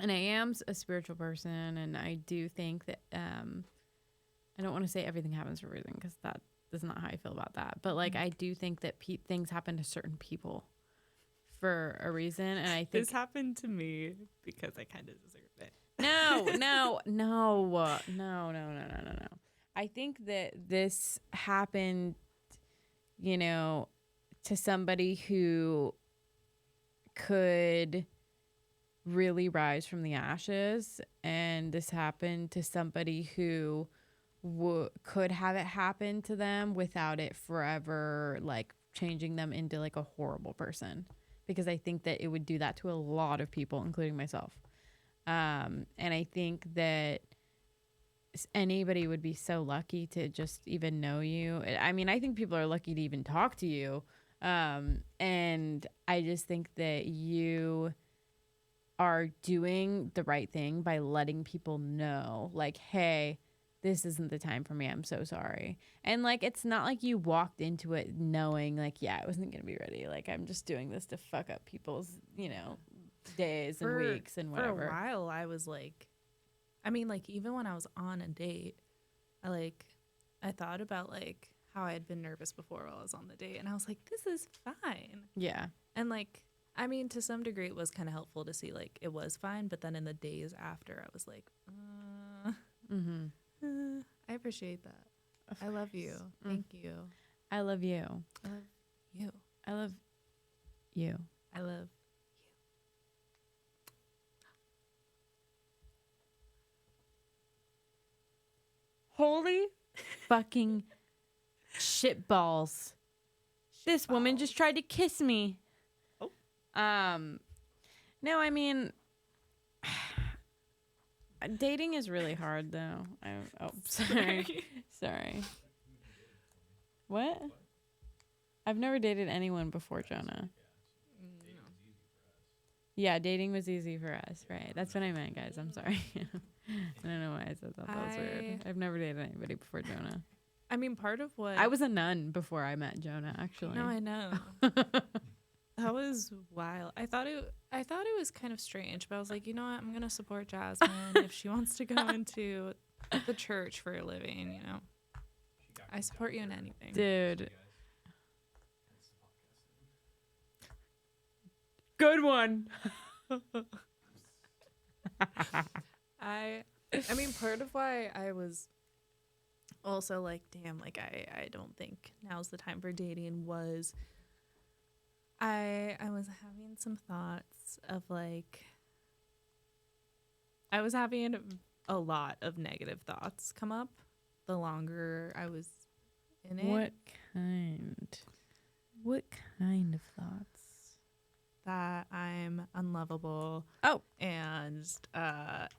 I am a spiritual person, and I do think that I don't want to say everything happens for a reason, because that is not how I feel about that. But like I do think that things happen to certain people for a reason, and I think this happened to me because I kind of deserve it. No. I think that this happened, to somebody who could really rise from the ashes, and this happened to somebody who could have it happen to them without it forever like changing them into like a horrible person, because I think that it would do that to a lot of people, including myself. And I think that anybody would be so lucky to just even know you. I mean, I think people are lucky to even talk to you. And I just think that you are doing the right thing by letting people know, like, hey, this isn't the time for me. I'm so sorry. And like, it's not like you walked into it knowing like, yeah, I wasn't going to be ready. Like, I'm just doing this to fuck up people's, days and weeks and whatever. For a while, I was like, I mean, like, even when I was on a date, I thought about like how I had been nervous before while I was on the date. And I was like, this is fine. Yeah. And like, I mean, to some degree, it was kind of helpful to see like it was fine. But then in the days after, I was like, I appreciate that. I love you. Thank you. I love you. I love you. I love you. I love Holy fucking shitballs. This woman just tried to kiss me. Oh. No, I mean, dating is really hard though. Sorry. Sorry. What? I've never dated anyone before, Jonah. Yeah, dating was easy for us, right? That's what I meant, guys. I'm sorry. I don't know why I said that. That was weird. I've never dated anybody before Jonah. I mean, part of what I was a nun before I met Jonah, actually. No, I know. That was wild. I thought it was kind of strange, but I was like, you know what? I'm gonna support Jasmine if she wants to go into the church for a living. You know, I support you in anything, dude. Good one. I mean, part of why I was also like, damn, like I don't think now's the time for dating was I was having some thoughts of like I was having a lot of negative thoughts come up the longer I was in it. What kind of thoughts? That I'm unlovable. Oh. And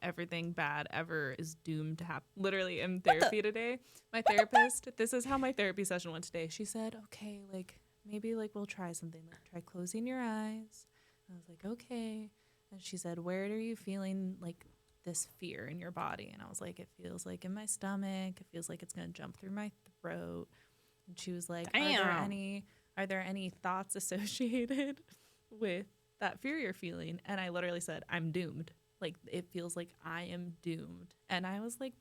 everything bad ever is doomed to happen. Literally in therapy today, my therapist, this is how my therapy session went today. She said, okay, like maybe like we'll try something. Like try closing your eyes. I was like, okay. And she said, where are you feeling like this fear in your body? And I was like, it feels like in my stomach. It feels like it's going to jump through my throat. And she was like, are there any thoughts associated with that fear you're feeling? And I literally said, I'm doomed. Like it feels like I am doomed. And I was like,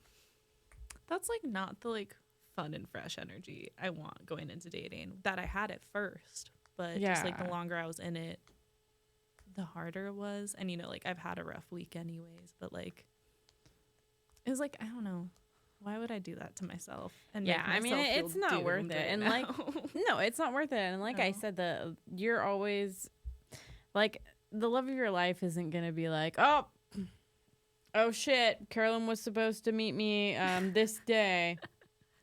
that's like not the like fun and fresh energy I want going into dating that I had at first. But just like the longer I was in it, the harder it was. And you know, like I've had a rough week anyways, but like it was like, I don't know, why would I do that to myself? And I mean, it's not worth it. And like, no, it's not worth it. And like I said, you're always like, the love of your life isn't going to be like, oh shit, Carolyn was supposed to meet me this day.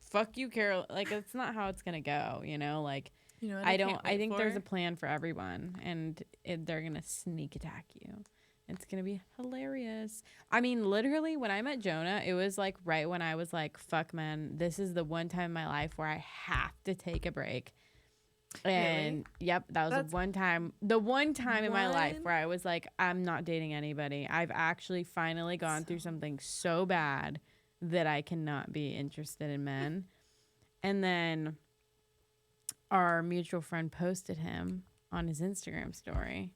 Fuck you, Carol. Like, it's not how it's going to go, you know? Like, you know I think there's a plan for everyone, and they're going to sneak attack you. It's going to be hilarious. I mean, literally, when I met Jonah, it was like right when I was like, fuck, man, this is the one time in my life where I have to take a break. And really? Yep, that was the one time in my life where I was like, I'm not dating anybody. I've actually finally gone through something so bad that I cannot be interested in men. And then our mutual friend posted him on his Instagram story,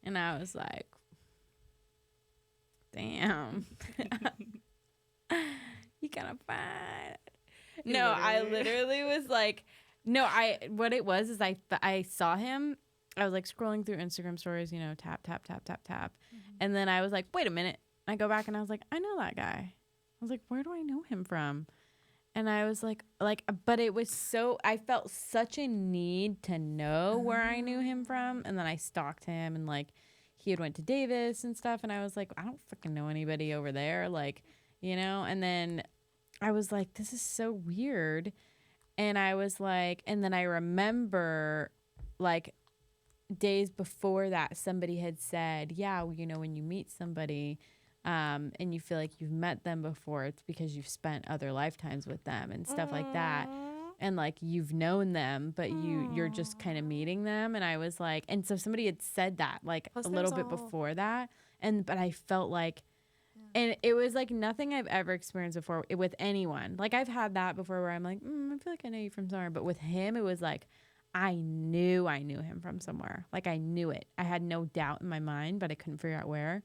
and I was like, damn. You gotta find. No, I literally was like, what it was is I saw him. I was like scrolling through Instagram stories, you know, tap, tap, tap, tap, tap. Mm-hmm. And then I was like, wait a minute. I go back and I was like, I know that guy. I was like, where do I know him from? And I was like, but it was so, I felt such a need to know where I knew him from. And then I stalked him, and like, he had went to Davis and stuff. And I was like, I don't freaking know anybody over there. Like, you know, and then I was like, this is so weird. And I was like, and then I remember like days before that, somebody had said, yeah, well, you know, when you meet somebody and you feel like you've met them before, it's because you've spent other lifetimes with them and stuff like that. And like you've known them, but you're just kind of meeting them. And I was like, and so somebody had said that like a little bit before that. But I felt like, and it was like nothing I've ever experienced before with anyone. Like I've had that before where I'm like, I feel like I know you from somewhere. But with him, it was like, I knew him from somewhere. Like I knew it. I had no doubt in my mind, but I couldn't figure out where.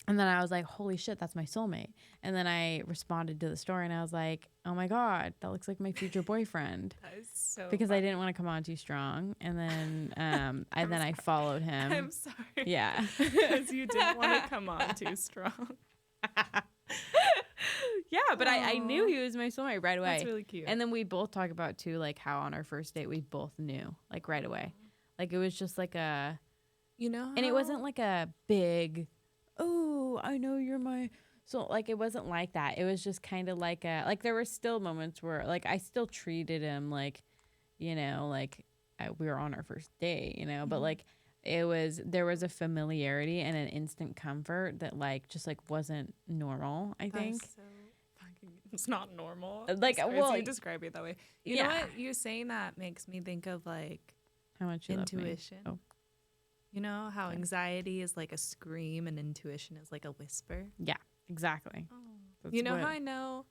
And then I was like, holy shit, that's my soulmate. And then I responded to the story, and I was like, oh my God, that looks like my future boyfriend. That is so because funny. I didn't want to come on too strong. And then I followed him. I'm sorry. Yeah. Because you didn't want to come on too strong. Yeah, but I knew he was my soulmate right away. That's really cute. And then we both talk about too, like how on our first date we both knew, like right away. Like it was just like a, you know, and it wasn't like a big, oh, I know you're my. So like it wasn't like that. It was just kind of like a, like there were still moments where like I still treated him like, you know, like we were on our first date, you know, but like there was a familiarity and an instant comfort that like just like wasn't normal, I think. So fucking, it's not normal. Like, well, you describe it that way. You know what? You saying that makes me think of like how much you intuition. Love me. Oh. You know how anxiety is like a scream and intuition is like a whisper? Yeah, exactly. Oh. You know how I know?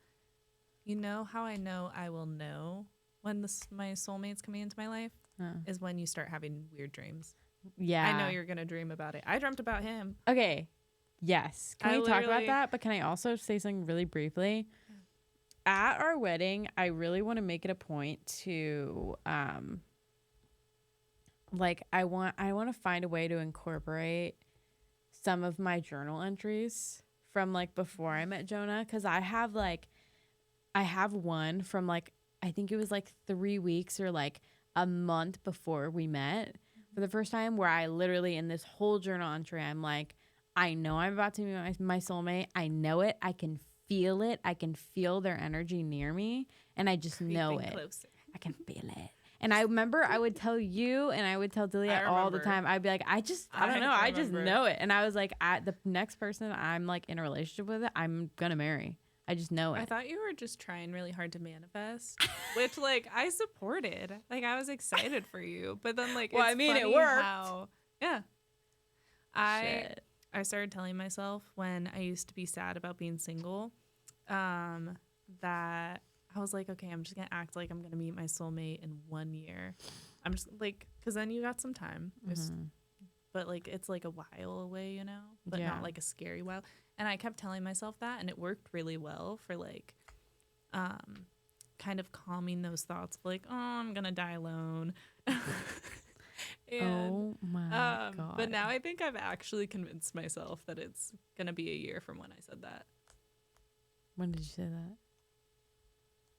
You know how I know I will know when my soulmate's coming into my life? Is when you start having weird dreams. Yeah. I know you're going to dream about it. I dreamt about him. Okay. Yes. Can we talk about that? But can I also say something really briefly? At our wedding, I really want to make it a point to like I want to find a way to incorporate some of my journal entries from like before I met Jonah, cuz I have one from like I think it was like 3 weeks or like a month before we met for the first time, where I literally in this whole journal entry I'm like, I know I'm about to meet my soulmate. I know it. I can feel it. I can feel their energy near me, and I just know it. Closer. I can feel it. And I remember I would tell you and I would tell Delia all the time. I'd be like, I don't know. I just know it. And I was like, the next person I'm like in a relationship with, I'm going to marry. I just know it. I thought you were just trying really hard to manifest, which like I supported. Like I was excited for you. But then like, well, it's I mean, it funny worked. I started telling myself when I used to be sad about being single, that I was like, okay, I'm just going to act like I'm going to meet my soulmate in 1 year. I'm just like, because then you got some time. But like, it's like a while away, you know, but not like a scary while. And I kept telling myself that, and it worked really well for like, kind of calming those thoughts of like, oh, I'm going to die alone. And, oh my God. But now I think I've actually convinced myself that it's going to be a year from when I said that. When did you say that?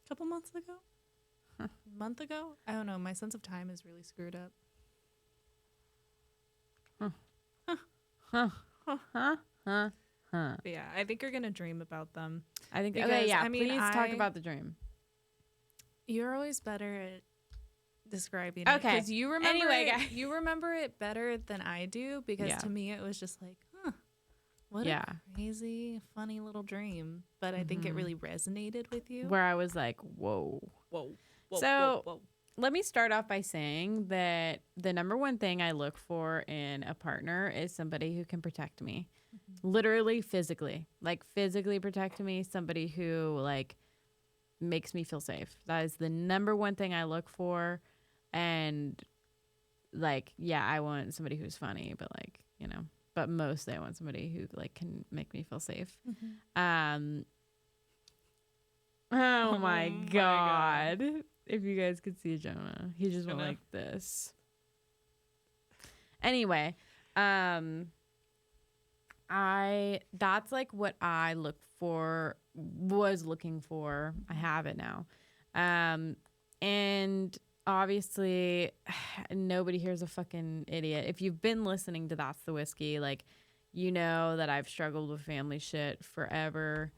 A couple months ago? A month ago? I don't know. My sense of time is really screwed up. But yeah, I think you're going to dream about them. I think, because, okay, yeah, please talk about the dream. You're always better at describing it. Okay. Because you remember you remember it better than I do, because to me it was just like, what a crazy, funny little dream. But I think it really resonated with you. Where I was like, whoa. Let me start off by saying that the number one thing I look for in a partner is somebody who can protect me. Literally, physically. Like, physically protect me. Somebody who, like, makes me feel safe. That is the number one thing I look for. And, like, yeah, I want somebody who's funny, but, like, you know. But mostly I want somebody who, like, can make me feel safe. Oh my God. If you guys could see Jonah. He just went like this. Anyway, that's like what I was looking for. I have it now. And obviously nobody here's a fucking idiot. If you've been listening to That's the Whiskey, like, you know that I've struggled with family shit forever.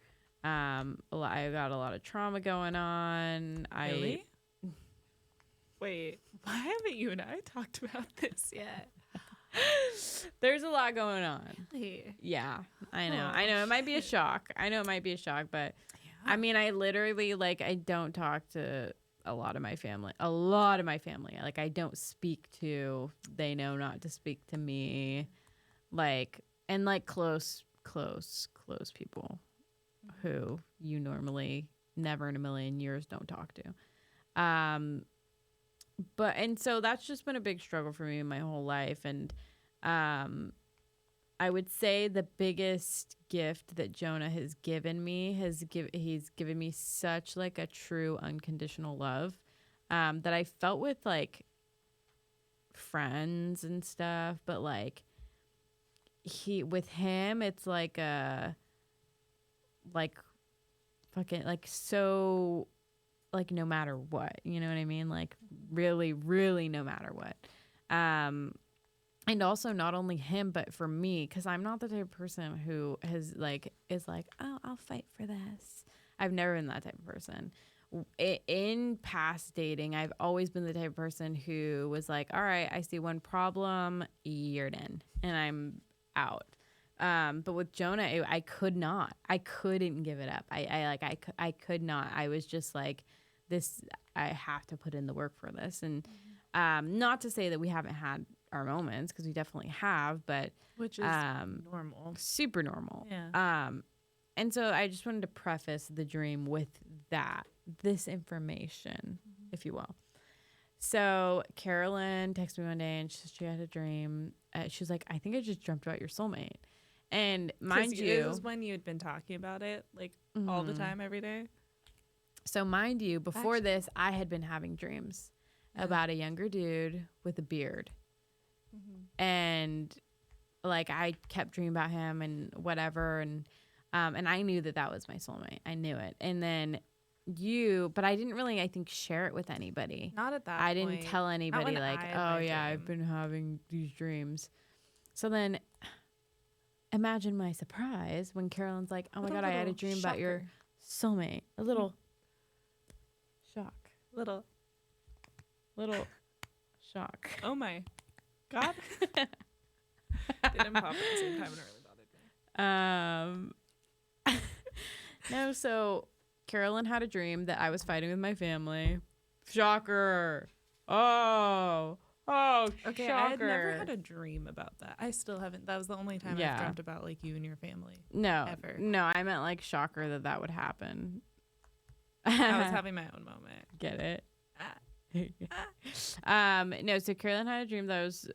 I got a lot of trauma going on. Really? Wait, why haven't you and I talked about this yet? There's a lot going on. Really? Yeah, I know. It might be a shock. But I mean, I literally, like, I don't talk to a lot of my family. Like, I don't speak to, they know not to speak to me. Like, and like close people who you normally never in a million years don't talk to. And so that's just been a big struggle for me my whole life. And I would say the biggest gift that Jonah has given me he's given me such like a true unconditional love that I felt with like friends and stuff, but like with him it's like fucking like so like no matter what, you know what I mean? Like really, really no matter what. And also not only him, but for me, because I'm not the type of person who has like is like, oh, I'll fight for this. I've never been that type of person. In past dating, I've always been the type of person who was like, all right, I see one problem, you're in, and I'm out. But with Jonah, I could not. I couldn't give it up. I could not. I was just like, this. I have to put in the work for this, and not to say that we haven't had our moments, because we definitely have, but which is normal, super normal. Yeah. And so I just wanted to preface the dream with this information, if you will. So Carolyn texted me one day and she had a dream. She was like, I think I just dreamt about your soulmate. And mind you, it was when you had been talking about it like all the time, every day. So mind you, before this, I had been having dreams about a younger dude with a beard. And like I kept dreaming about him and whatever, and I knew that was my soulmate. I knew it. And then but I didn't really, I think, share it with anybody. Not at that I point. didn't tell anybody like, oh yeah, I've been having these dreams. So then imagine my surprise when Carolyn's like, oh my God, I had a dream about your soulmate. A little shock. Little shock. Oh my God. Didn't pop at the same time and it really bothered me. No, so Carolyn had a dream that I was fighting with my family. Shocker. Oh, okay, shocker. I had never had a dream about that. I still haven't. That was the only time I've dreamt about like you and your family. No, ever. No, I meant like shocker that would happen. I was having my own moment. Get it? No, so Carolyn had a dream that I was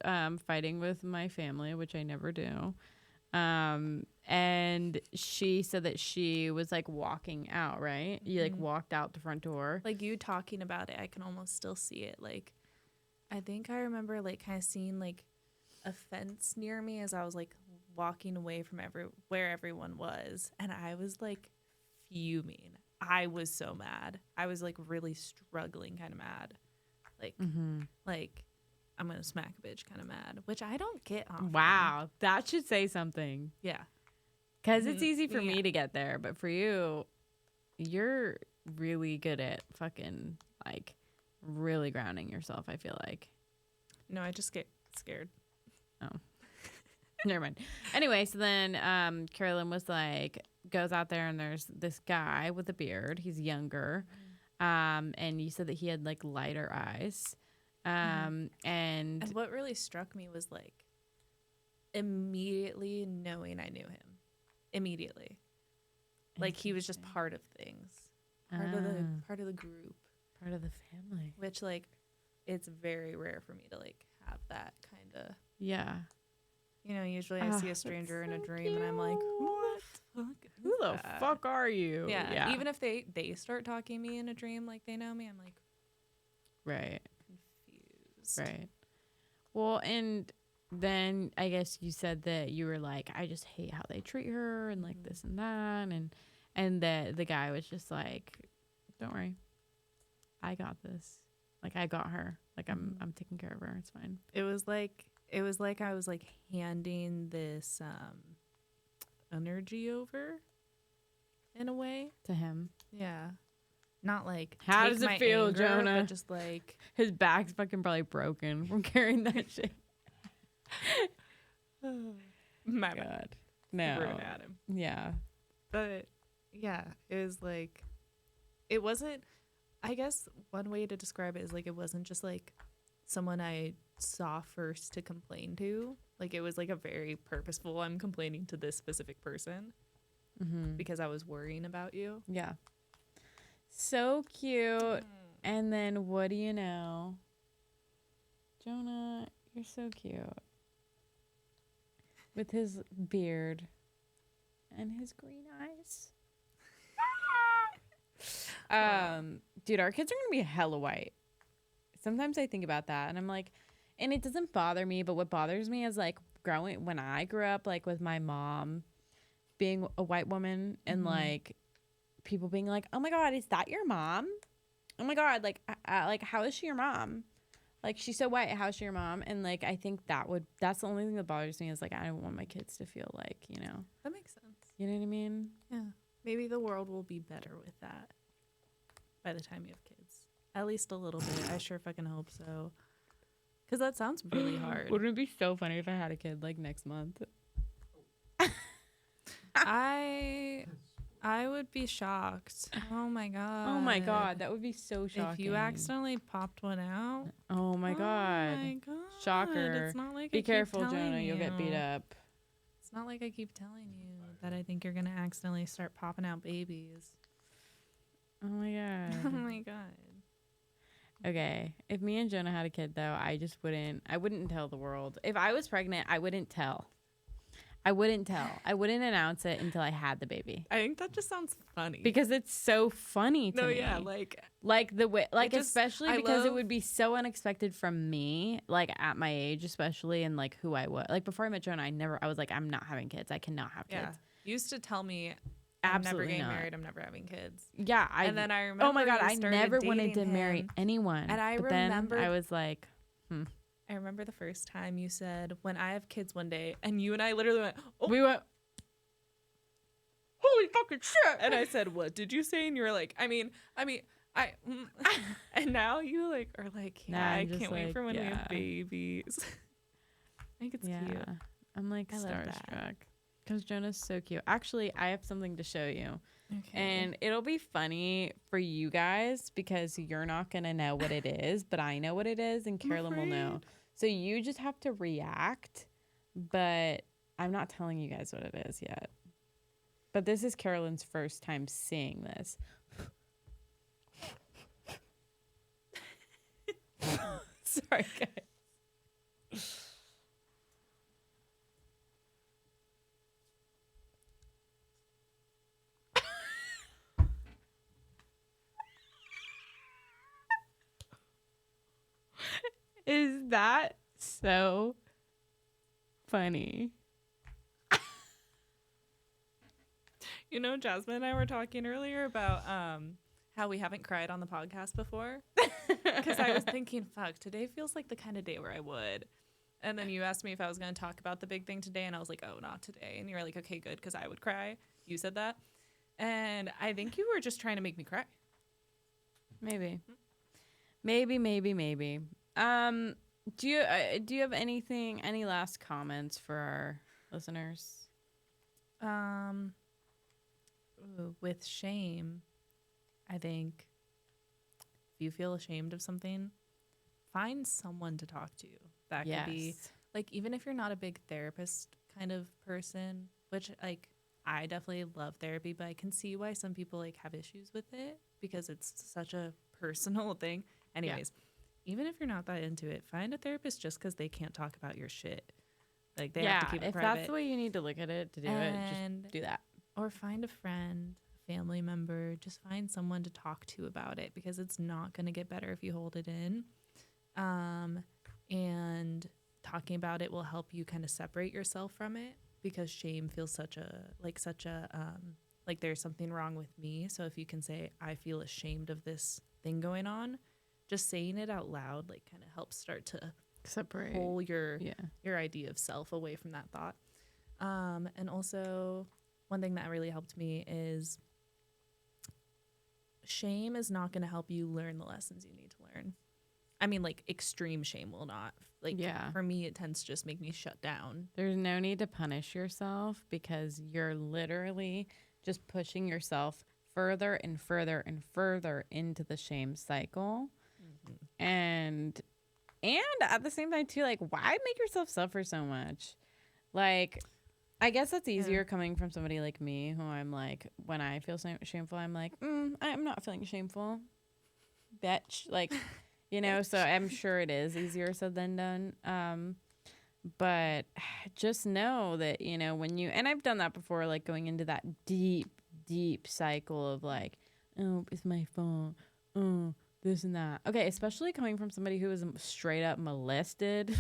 fighting with my family, which I never do. And she said that she was like walking out, right? You like walked out the front door. Like you talking about it, I can almost still see it. Like I think I remember like kind of seeing like a fence near me as I was like walking away from where everyone was, and I was like fuming. I was so mad. I was like really struggling, kind of mad. Like I'm gonna smack a bitch kind of mad, which I don't get often. Wow, that should say something. Yeah, because it's easy for me to get there, but for you, you're really good at fucking like really grounding yourself, I feel like. No, I just get scared. Oh, never mind. Anyway, so then Carolyn was like, goes out there and there's this guy with a beard. He's younger. And you said that he had like lighter eyes. And what really struck me was like immediately knowing I knew him. Immediately. Like he was just part of things. Part of the group. Part of the family. Which like it's very rare for me to like have that kind of. Yeah. You know, usually I see a stranger in a dream cute. And I'm like, who the fuck are you? Yeah. Even if they start talking to me in a dream like they know me, I'm like, right. Confused. Right. Well, and then I guess you said that you were like, I just hate how they treat her and like this and that, and the guy was just like, don't worry, I got this. Like I got her. Like I'm taking care of her. It's fine. It was like I was like handing this energy over in a way to him. Yeah. Not like how does it feel, anger, Jonah? but just like his back's fucking probably broken from carrying that shit. My God. No. Rude at him. Yeah. But yeah, it was like it wasn't, I guess one way to describe it is like it wasn't just like someone I saw first to complain to. Like it was like a very purposeful, I'm complaining to this specific person because I was worrying about you. Yeah. So cute. And then what do you know? Jonah, you're so cute. With his beard and his green eyes. Dude, our kids are gonna be hella white. Sometimes I think about that and I'm like, and it doesn't bother me, but what bothers me is like when I grew up like with my mom being a white woman and like people being like, oh my God, is that your mom? Oh my God, like how is she your mom? Like, she's so white, how's she your mom? And like, I think that's the only thing that bothers me is like, I don't want my kids to feel like, That makes sense. you know what I mean? Yeah. Maybe the world will be better with that by the time you have kids. At least a little bit. I sure fucking hope so. Because that sounds really hard. Wouldn't it be so funny if I had a kid like next month? I would be shocked. Oh my God. Oh my God, that would be so shocking. If you accidentally popped one out. Oh my God. Oh my God. Shocker. It's not like Be I keep careful, telling Jonah. You'll get beat you. up. It's not like I keep telling you that I think you're going to accidentally start popping out babies. Oh my God. Oh my God. Okay. If me and Jonah had a kid though, I wouldn't tell the world. If I was pregnant, I wouldn't tell. I wouldn't announce it until I had the baby. I think that just sounds funny. Because it's so funny to me. yeah, like the way, like especially because it love- would be so unexpected from me, like at my age, especially, and like who I was. Like before I met Jonah, I was like, I'm not having kids. I cannot have kids. Yeah. You used to tell me, Absolutely I'm never getting not. married. I'm never having kids. Yeah, And then I remember. Oh my God, you I started never wanted to dating marry him. anyone. And I but remember- then I was like, I remember the first time you said, when I have kids one day, and you and I literally went, oh, we went, holy fucking shit. and I said, what did you say? And you were like, I and now you like are like, yeah, Nah, I'm I just can't wait like, for when we yeah. have babies. I think it's yeah, cute. I'm like I love that. starstruck because Jonah's so cute. Actually, I have something to show you. Okay. And it'll be funny for you guys because you're not going to know what it is, but I know what it is and Carolyn will know. So you just have to react, but I'm not telling you guys what it is yet. But this is Carolyn's first time seeing this. Sorry, guys. Is that so funny? You know, Jasmine and I were talking earlier about how we haven't cried on the podcast before. Because I was thinking, fuck, today feels like the kind of day where I would. And then you asked me if I was going to talk about the big thing today. And I was like, oh, not today. And you were like, okay, good, because I would cry. You said that. And I think you were just trying to make me cry. Maybe. Do you have any last comments for our listeners? With shame, I think if you feel ashamed of something, find someone to talk to. That could be like, even if you're not a big therapist kind of person, which like I definitely love therapy, but I can see why some people like have issues with it because it's such a personal thing. Anyways, even if you're not that into it, find a therapist just because they can't talk about your shit. Like they have to keep it private. If that's the way you need to look at it to do it, just do that. Or find a friend, family member, just find someone to talk to about it because it's not going to get better if you hold it in. And talking about it will help you kind of separate yourself from it because shame feels like there's something wrong with me. So if you can say, I feel ashamed of this thing going on, just saying it out loud, like kind of helps start to Separate. pull your idea of self away from that thought. And also one thing that really helped me is shame is not going to help you learn the lessons you need to learn. I mean, like extreme shame will not. Like for me, it tends to just make me shut down. There's no need to punish yourself because you're literally just pushing yourself further and further and further into the shame cycle. Mm-hmm. And at the same time too, like, why make yourself suffer so much? Like, I guess that's easier coming from somebody like me, who I'm like, when I feel shameful, I'm like, I'm not feeling shameful, bitch. Like, you know, so I'm sure it is easier said than done. But just know that, you know, when you, and I've done that before, like going into that deep, deep cycle of like, oh, it's my fault. Oh, this and that. Okay, especially coming from somebody who was straight up molested.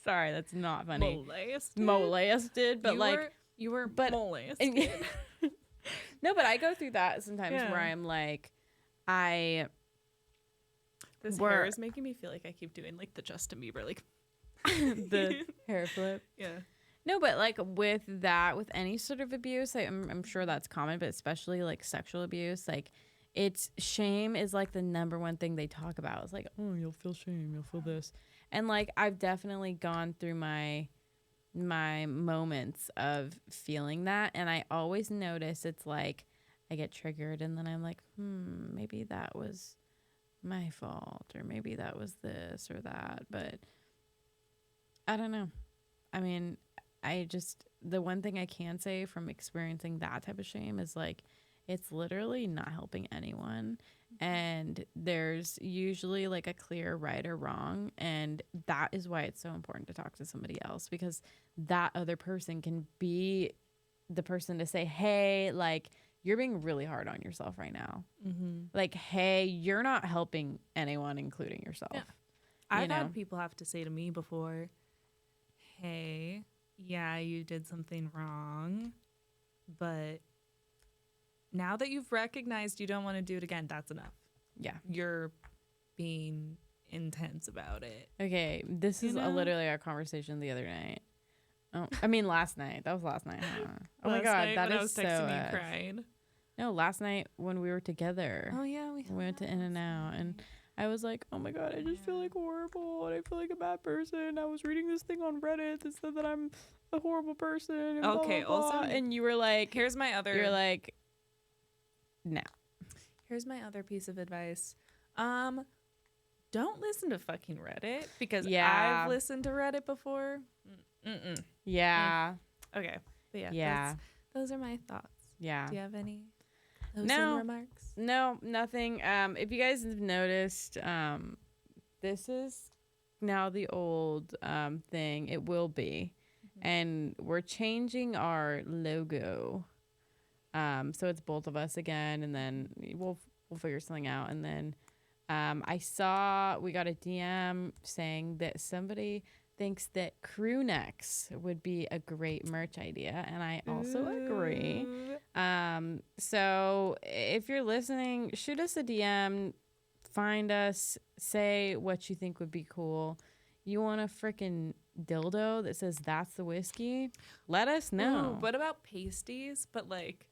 Sorry, that's not funny. Molested, but you like were molested. No, but I go through that sometimes Yeah. where I'm like, This We're- hair is making me feel like I keep doing like the Justin Bieber, like the hair flip. yeah. No, but like with any sort of abuse, I'm sure that's common, but especially like sexual abuse, like it's shame is like the number one thing they talk about. It's like, oh, you'll feel shame, you'll feel this. And like I've definitely gone through my moments of feeling that, and I always notice it's like I get triggered and then I'm like, maybe that was my fault, or maybe that was this or that, but I don't know. I mean, the one thing I can say from experiencing that type of shame is like it's literally not helping anyone, and there's usually like a clear right or wrong, and that is why it's so important to talk to somebody else, because that other person can be the person to say, hey, like you're being really hard on yourself right now. Like, hey, you're not helping anyone, including yourself. Yeah. I've had people have to say to me before, hey, yeah, you did something wrong, but now that you've recognized you don't want to do it again, that's enough. Yeah. You're being intense about it. Okay, this is literally our conversation the other night. Oh, I mean last night. That was last night, huh? Oh my god, that is so. I was texting you crying. No, last night when we were together. Oh yeah, we went to In-N-Out, and I was like, oh my god, I just feel like horrible, and I feel like a bad person. I was reading this thing on Reddit that said that I'm a horrible person. And okay, blah, blah, blah. also, and you were like, here's my other. You're like, no. Here's my other piece of advice. Don't listen to fucking Reddit, because I've listened to Reddit before. Yeah. Okay. But Yeah. Those are my thoughts. Yeah. Do you have any remarks? No, nothing. If you guys have noticed, this is now the old thing. It will be. And we're changing our logo. So it's both of us again, and then we'll figure something out. And then I saw we got a DM saying that somebody thinks that crew necks would be a great merch idea, and I also agree. So if you're listening, shoot us a DM, find us, say what you think would be cool. You want a freaking dildo that says that's the whiskey? Let us know. Ooh, what about pasties? But like,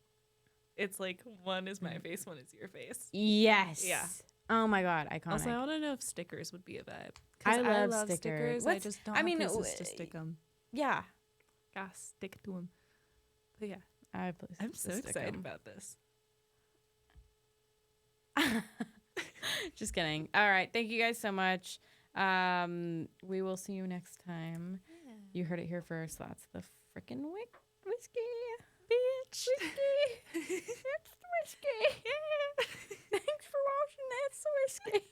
it's like one is my face, one is your face. Yes. Yeah. Oh my god, iconic. Also, I want to know if stickers would be a vibe. I love stickers. I just don't have places to stick them. Yeah. Gotta stick to them. But yeah, I have places I'm to so stick excited 'em. about this. Just kidding. All right. Thank you guys so much. We will see you next time. Yeah. You heard it here first. That's the freaking whiskey. Bitch. Whiskey. It's the whiskey. Thanks for watching. That's the whiskey.